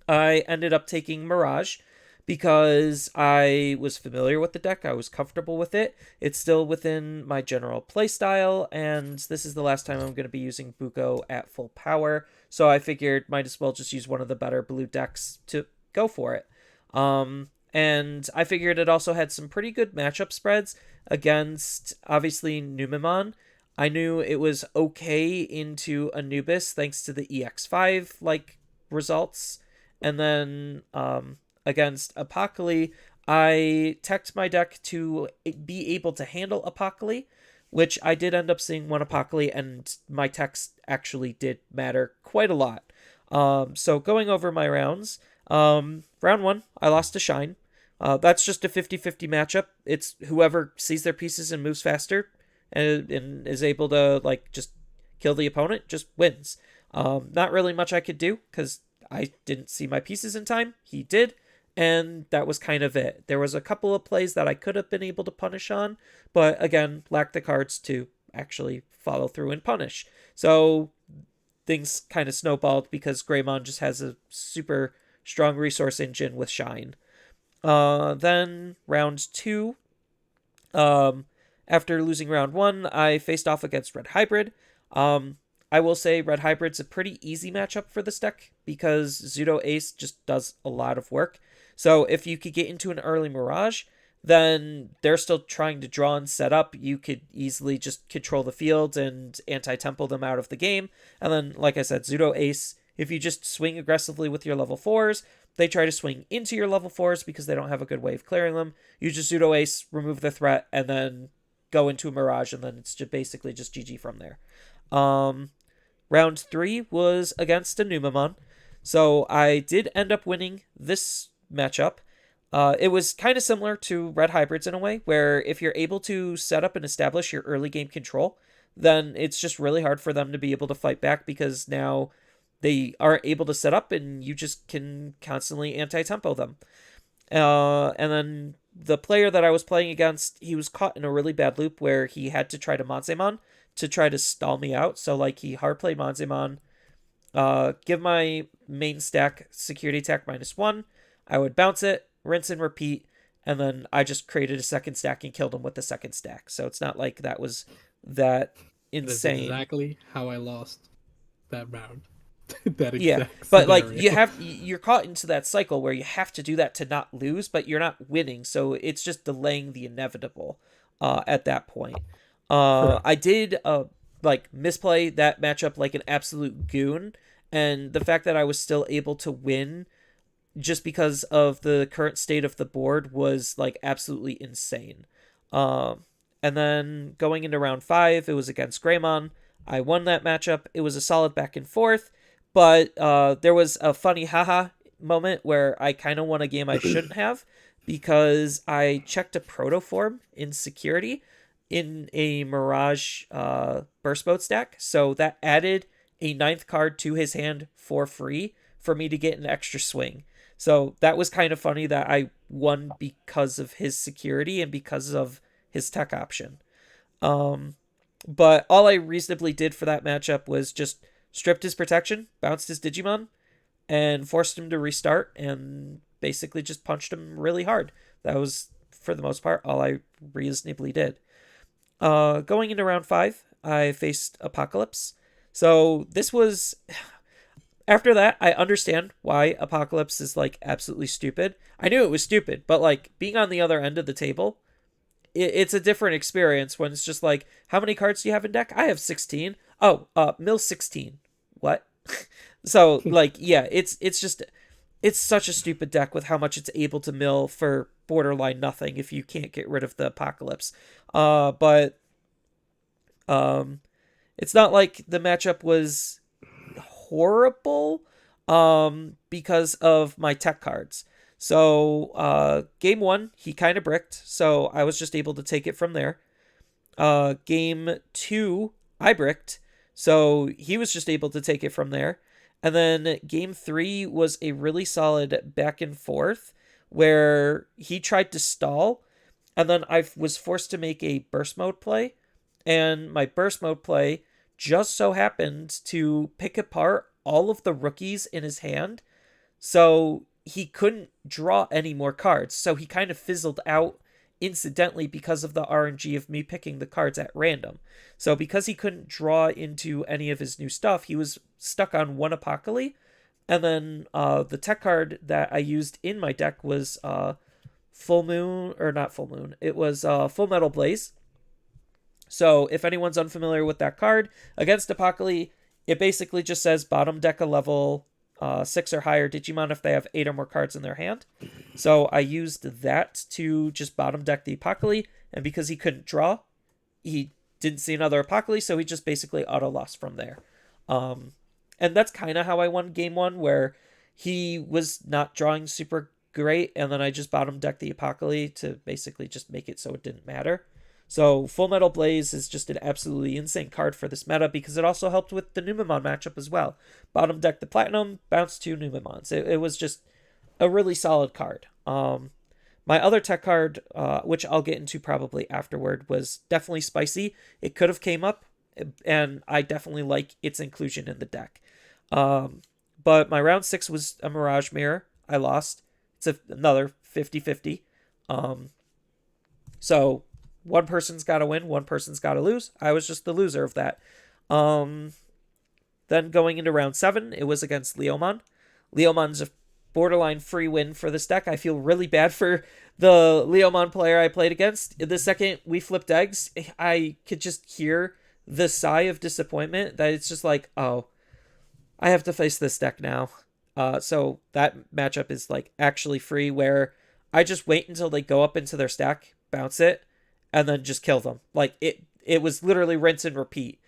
I ended up taking Mirage because I was familiar with the deck. I was comfortable with it. It's still within my general playstyle, and this is the last time I'm going to be using Buko at full power. So I figured might as well just use one of the better blue decks to go for it. And I figured it also had some pretty good matchup spreads against, obviously, Numemon. I knew it was okay into Anubis thanks to the EX5 like results, and then against Apocalypse, I teched my deck to be able to handle Apocalypse, which I did end up seeing one Apocalypse, and my techs actually did matter quite a lot. So going over my rounds, Round one, I lost to Shine. That's just a 50-50 matchup. It's whoever sees their pieces and moves faster and is able to like just kill the opponent just wins. Not really much I could do because I didn't see my pieces in time. He did, and that was kind of it. There was a couple of plays that I could have been able to punish on, but again, lacked the cards to actually follow through and punish. So things kind of snowballed because Greymon just has a super strong resource engine with Shine. Then round two, after losing round one, I faced off against Red Hybrid. I will say Red Hybrid's a pretty easy matchup for this deck because Zudo Ace just does a lot of work. So if you could get into an early Mirage, then they're still trying to draw and set up. You could easily just control the field and anti-temple them out of the game. And then, like I said, Zudo Ace, if you just swing aggressively with your level 4s, they try to swing into your level 4s because they don't have a good way of clearing them. You just Zudo Ace, remove the threat, and then go into a Mirage, and then it's just basically just GG from there. Round 3 was against a Numamon. So I did end up winning this matchup. It was kind of similar to Red Hybrids in a way, where if you're able to set up and establish your early game control, then it's just really hard for them to be able to fight back because now they aren't able to set up and you just can constantly anti-tempo them. And then the player that I was playing against, he was caught in a really bad loop where he had to try to Monzemon to try to stall me out. So like he hard played Monzemon, give my main stack security attack -1. I would bounce it, rinse and repeat, and then I just created a second stack and killed him with the second stack. So it's not like that was that insane.
That's exactly how I lost that round. That
Yeah,
exact
but like
scenario.
you're caught into that cycle where you have to do that to not lose, but you're not winning, so it's just delaying the inevitable at that point.
Correct.
I did like misplay that matchup like an absolute goon, and the fact that I was still able to win just because of the current state of the board was like absolutely insane. And then going into round 5, it was against Greymon. I won that matchup. It was a solid back and forth, but there was a funny haha moment where I kind of won a game I shouldn't have because I checked a protoform in security in a Mirage burst mode stack. So that added a 9th card to his hand for free for me to get an extra swing. So that was kind of funny that I won because of his security and because of his tech option. But all I reasonably did for that matchup was just stripped his protection, bounced his Digimon, and forced him to restart and basically just punched him really hard. That was, for the most part, all I reasonably did. Going into round 5, I faced Apocalypse. So this was after that, I understand why Apocalypse is like absolutely stupid. I knew it was stupid, but like being on the other end of the table, it's a different experience when it's just like, how many cards do you have in deck? I have 16. Oh, mill 16. What? So like, yeah, it's just it's such a stupid deck with how much it's able to mill for borderline nothing if you can't get rid of the Apocalypse. But it's not like the matchup was horrible because of my tech cards. So game 1, he kind of bricked, so I was just able to take it from there. Game 2, I bricked, so he was just able to take it from there. And then game 3 was a really solid back and forth where he tried to stall, and then I was forced to make a burst mode play. And my burst mode play just so happened to pick apart all of the rookies in his hand. So he couldn't draw any more cards. So he kind of fizzled out incidentally because of the RNG of me picking the cards at random. So because he couldn't draw into any of his new stuff, he was stuck on one Apocalypse. And then the tech card that I used in my deck was Full Moon, or not Full Moon. It was Full Metal Blaze. So if anyone's unfamiliar with that card, against Apocalypse, it basically just says bottom deck a level 6 or higher Digimon if they have 8 or more cards in their hand. So I used that to just bottom deck the Apocalypse, and because he couldn't draw, he didn't see another Apocalypse, so he just basically auto lost from there. And that's kind of how I won game 1, where he was not drawing super great, and then I just bottom decked the Apocalypse to basically just make it so it didn't matter. So Full Metal Blaze is just an absolutely insane card for this meta because it also helped with the Numemon matchup as well. Bottom deck the Platinum, bounce 2 Numemons. It was just a really solid card. My other tech card, which I'll get into probably afterward, was definitely Spicy. It could have came up, and I definitely like its inclusion in the deck. But my round 6 was a Mirage Mirror. I lost. It's another 50-50. So one person's got to win, one person's got to lose. I was just the loser of that. Then going into round 7, it was against Leomon. Leomon's a borderline free win for this deck. I feel really bad for the Leomon player I played against. The second we flipped eggs, I could just hear the sigh of disappointment that it's just like, oh, I have to face this deck now. So that matchup is like actually free where I just wait until they go up into their stack, bounce it, and then just kill them. Like it was literally rinse and repeat.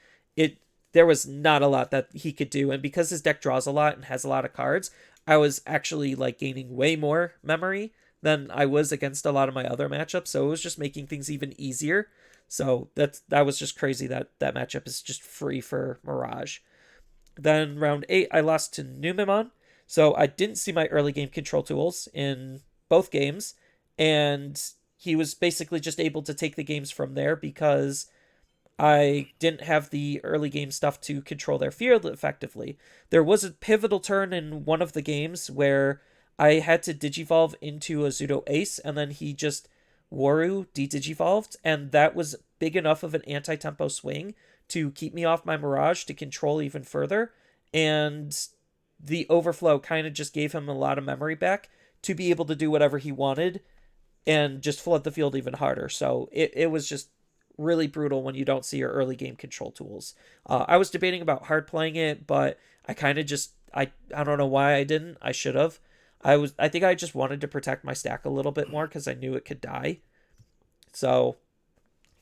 There was not a lot that he could do, and because his deck draws a lot and has a lot of cards, I was actually like gaining way more memory than I was against a lot of my other matchups. So it was just making things even easier. So that was just crazy that matchup is just free for Mirage. Then round 8, I lost to Numemon. So I didn't see my early game control tools in both games, and he was basically just able to take the games from there because I didn't have the early game stuff to control their field effectively. There was a pivotal turn in one of the games where I had to digivolve into a Zudo Ace, and then he just Waru de-digivolved, and that was big enough of an anti-tempo swing to keep me off my Mirage to control even further, and the overflow kind of just gave him a lot of memory back to be able to do whatever he wanted and just flood the field even harder. So it was just really brutal when you don't see your early game control tools. I was debating about hard playing it, but I kind of just, I don't know why I didn't. I should have. I think I just wanted to protect my stack a little bit more because I knew it could die. So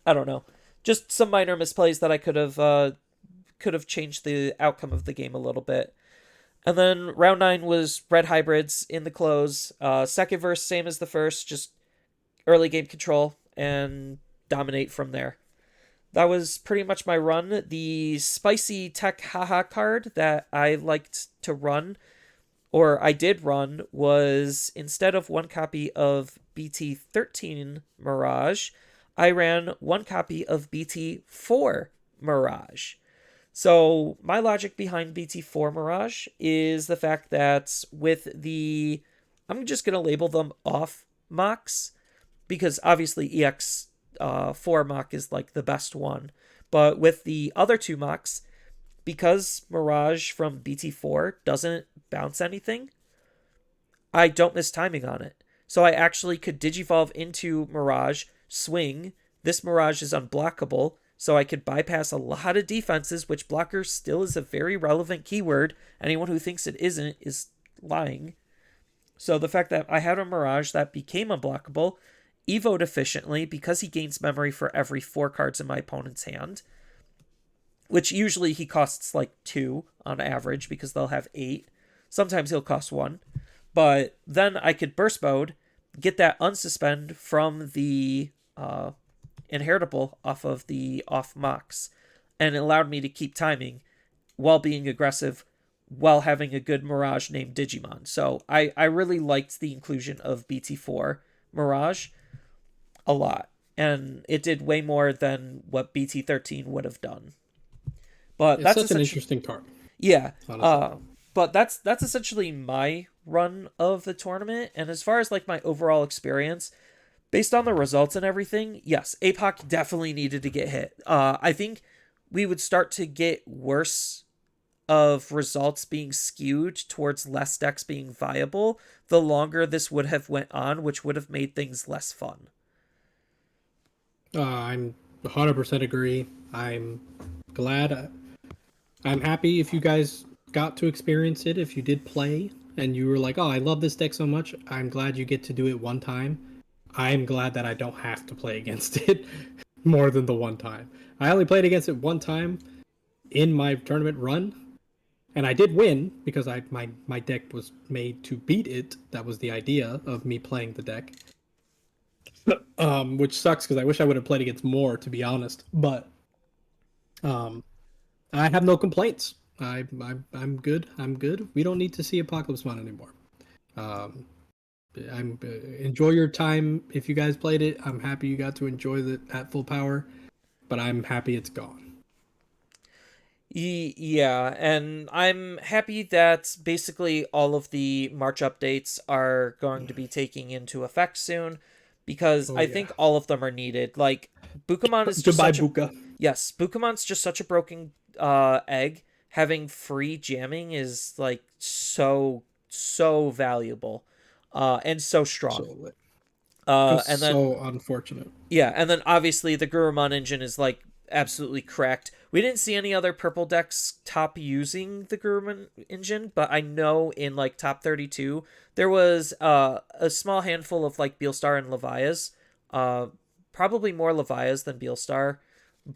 I don't know. Just some minor misplays that I could have changed the outcome of the game a little bit. And then round 9 was Red Hybrids in the close. Second verse, same as the first, just early game control and dominate from there. That was pretty much my run. The spicy tech haha card that I liked to run, or I did run, was instead of one copy of BT13 Mirage, I ran one copy of BT4 Mirage. So my logic behind BT4 Mirage is the fact that with the, I'm just going to label them off mocks, because obviously EX4 mock is like the best one. But with the other two mocks, because Mirage from BT4 doesn't bounce anything, I don't miss timing on it. So I actually could digivolve into Mirage, swing. This Mirage is unblockable, so I could bypass a lot of defenses, which blocker still is a very relevant keyword. Anyone who thinks it isn't is lying. So the fact that I had a Mirage that became unblockable, evoed efficiently because he gains memory for every 4 cards in my opponent's hand, which usually he costs like 2 on average because they'll have 8. Sometimes he'll cost 1. But then I could burst mode, get that unsuspend from the inheritable off of the off mocks, and it allowed me to keep timing while being aggressive while having a good Mirage named Digimon. So I really liked the inclusion of BT4 Mirage a lot, and it did way more than what BT13 would have done. But
it's such an interesting card.
Yeah. But that's essentially my run of the tournament. And as far as like my overall experience, based on the results and everything, yes, APOC definitely needed to get hit. I think we would start to get worse of results being skewed towards less decks being viable the longer this would have went on, which would have made things less fun.
I'm 100% agree. I'm glad. I'm happy if you guys got to experience it, if you did play and you were like, oh, I love this deck so much. I'm glad you get to do it one time. I'm glad that I don't have to play against it more than the one time. I only played against it one time in my tournament run, and I did win because my deck was made to beat it. That was the idea of me playing the deck. Which sucks because I wish I would have played against more, to be honest. But um, I have no complaints. I'm good. I'm good. We don't need to see Apocalypse Mon anymore. Um, I'm enjoy your time if you guys played it. I'm happy you got to enjoy it at full power, but I'm happy it's gone.
Yeah, and I'm happy that basically all of the March updates are going to be taking into effect soon because
Oh
I
yeah.
think all of them are needed. Like Bukamon is just
Goodbye,
such a
Buka.
yes, Bukamon's just such a broken egg. Having free jamming is like so valuable and so strong.
So lit.
And
Just
then
so unfortunate.
yeah, and then obviously the Gurumon engine is like absolutely cracked. We didn't see any other purple decks top using the Gurumon engine, but I know in like top 32 there was a small handful of like Beelstar and Levias. Uh Probably more Levias than Beelstar,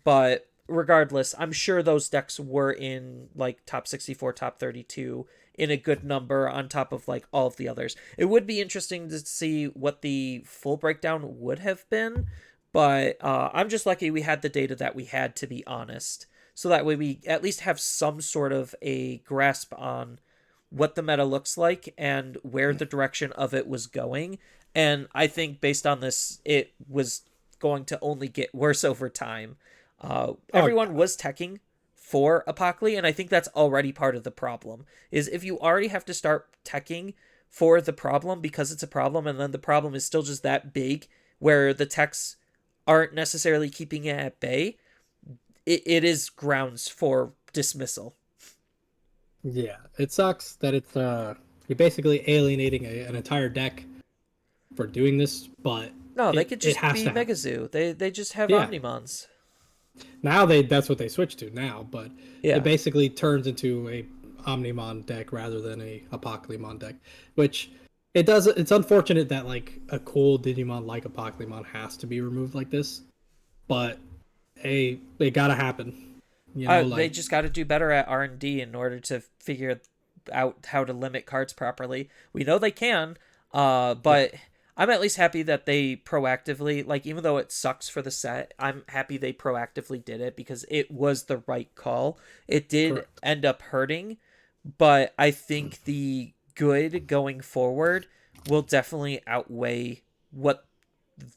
but regardless, I'm sure those decks were in like top 64, top 32 in a good number on top of like all of the others. It would be interesting to see what the full breakdown would have been, but I'm just lucky we had the data that we had, to be honest. So that way we at least have some sort of a grasp on what the meta looks like and where the direction of it was going. And I think based on this, it was going to only get worse over time.
Oh yeah.
Everyone was teching for Apocally, and I think that's already part of the problem. Is if you already have to start teching for the problem because it's a problem, and then the problem is still just that big, where the techs aren't necessarily keeping it at bay, it is grounds for dismissal.
Yeah. It sucks that it's you're basically alienating an entire deck for doing this, but
No, they could
it
just
has
be
to happen.
Megazoo. They just have
Yeah.
Omnimons.
Now that's what they switched to now, but it
Yeah.
basically turns into a Omnimon deck rather than a Apocalypse deck, which it does. It's unfortunate that like a cool Digimon like Apocalypse has to be removed like this, but hey, it gotta happen. You know,
They
like
just got to do better at R&D in order to figure out how to limit cards properly. We know they can,
yeah,
but I'm at least happy that they proactively, like, even though it sucks for the set, I'm happy they proactively did it because it was the right call. It did
correct.
end up hurting, but I think the good going forward will definitely outweigh what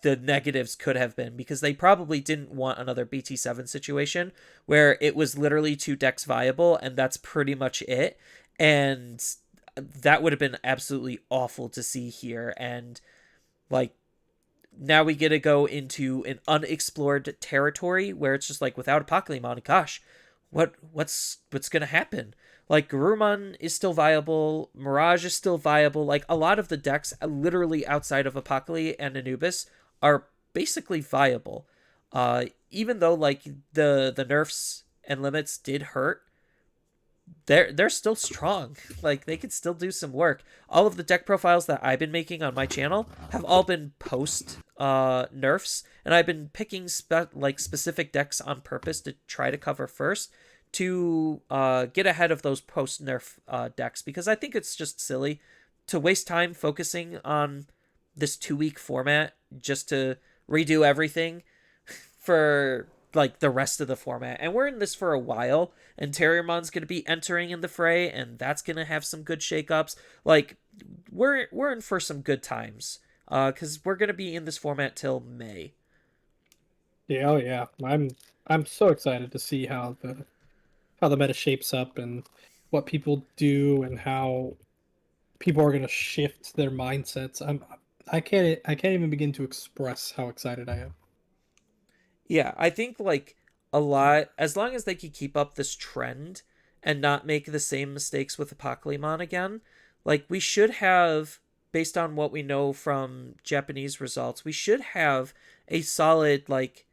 the negatives could have been, because they probably didn't want another BT7 situation where it was literally two decks viable and that's pretty much it. And that would have been absolutely awful to see here. And like now we get to go into an unexplored territory where it's just like without Apocalypse, gosh, what's gonna happen? Like Garurumon is still viable, Mirage is still viable. Like a lot of the decks, literally outside of Apocalypse and Anubis, are basically viable. Even though like the nerfs and limits did hurt, they're still strong. Like they could still do some work. All of the deck profiles that I've been making on my channel have all been post nerfs, and I've been picking specific decks on purpose to try to cover first to get ahead of those post nerf decks, because I think it's just silly to waste time focusing on this 2 week format just to redo everything for like the rest of the format. And we're in this for a while, and Terriermon's going to be entering in the fray, and that's going to have some good shakeups. Like we're in for some good times cuz we're going to be in this format till May.
Yeah, oh yeah. I'm so excited to see how the meta shapes up and what people do and how people are gonna shift their mindsets. I can't even begin to express how excited I am.
Yeah, I think like a lot, as long as they could keep up this trend and not make the same mistakes with Apocalypse again, like we should have, based on what we know from Japanese results, we should have a solid like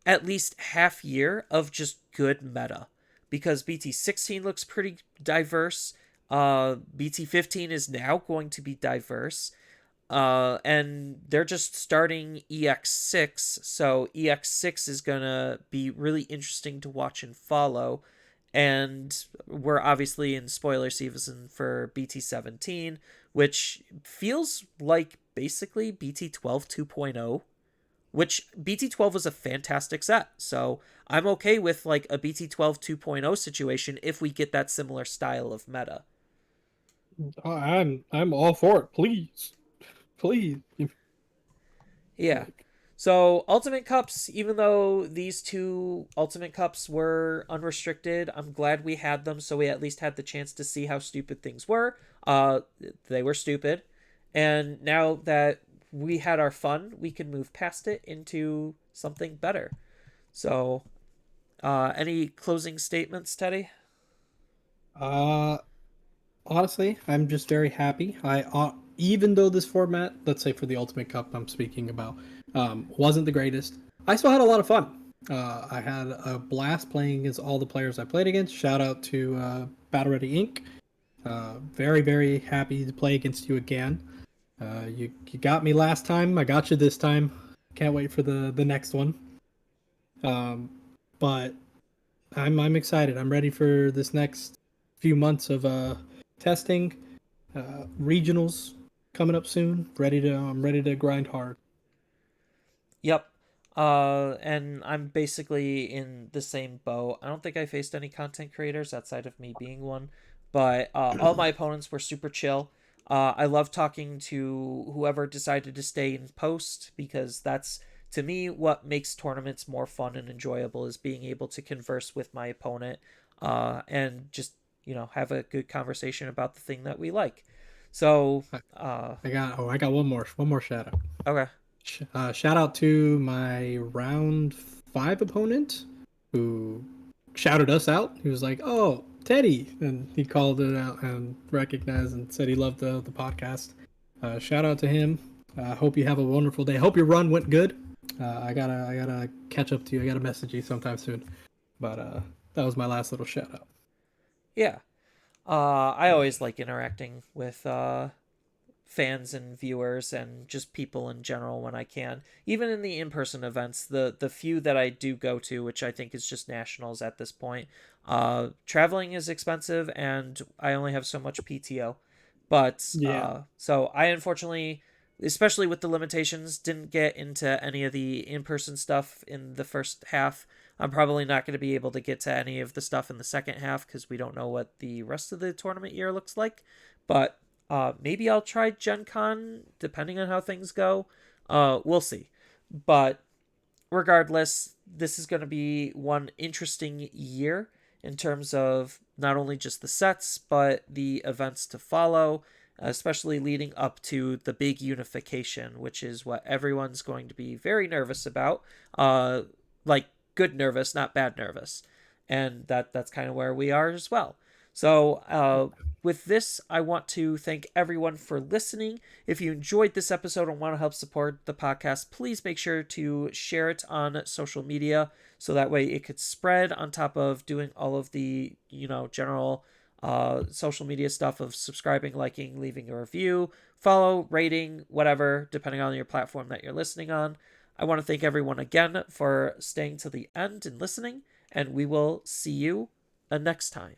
at least half year of just good meta, because BT16 looks pretty diverse. BT15 is now going to be diverse. And they're just starting EX6, so EX6 is gonna be really interesting to watch and follow. And we're obviously in spoiler season for BT17, which feels like basically BT12 2.0, which BT12 was a fantastic set. So I'm okay with like a BT12 2.0 situation if we get that similar style of meta.
I'm all for it. Please, please.
Yeah.
Like,
So Ultimate Cups, even though these two Ultimate Cups were unrestricted, I'm glad we had them so we at least had the chance to see how stupid things were. Uh they were stupid. And now that we had our fun, we can move past it into something better. So, any closing statements, Teddy?
uh, honestly, I'm just very happy. Even though this format, let's say for the Ultimate Cup I'm speaking about, wasn't the greatest, I still had a lot of fun. I had a blast playing against all the players I played against. Shout out to Battle Ready Inc. Very, very happy to play against you again. You got me last time. I got you this time. Can't wait for the next one. Um, but I'm excited. I'm ready for this next few months of testing. Regionals coming up soon. I'm ready to grind hard.
Yep. And I'm basically in the same boat. I don't think I faced any content creators outside of me being one, but all my opponents were super chill. I love talking to whoever decided to stay in post because that's to me what makes tournaments more fun and enjoyable is being able to converse with my opponent, and just have a good conversation about the thing that we like. So,
I, I got one more shout out.
okay.
Shout out to my round 5 opponent who shouted us out. He was like, "Oh, Teddy," and he called it out and recognized and said he loved the podcast. Shout out to him. Hope you have a wonderful day. Hope your run went good. I gotta catch up to you. I gotta message you sometime soon. But that was my last little shout out.
Yeah. I always like interacting with fans and viewers and just people in general when I can. Even in the in-person events, the few that I do go to, which I think is just nationals at this point, traveling is expensive and I only have so much PTO. But
Yeah.
so I unfortunately, especially with the limitations, didn't get into any of the in-person stuff in the first half. I'm probably not going to be able to get to any of the stuff in the second half because we don't know what the rest of the tournament year looks like. But maybe I'll try Gen Con depending on how things go. We'll see. But regardless, this is going to be one interesting year in terms of not only just the sets, but the events to follow, especially leading up to the big unification, which is what everyone's going to be very nervous about. Like good nervous, not bad nervous. And that's kind of where we are as well. So, with this, I want to thank everyone for listening. If you enjoyed this episode and want to help support the podcast, please make sure to share it on social media so that way it could spread on top of doing all of the, general social media stuff of subscribing, liking, leaving a review, follow, rating, whatever, depending on your platform that you're listening on. I want to thank everyone again for staying to the end and listening, and we will see you next time.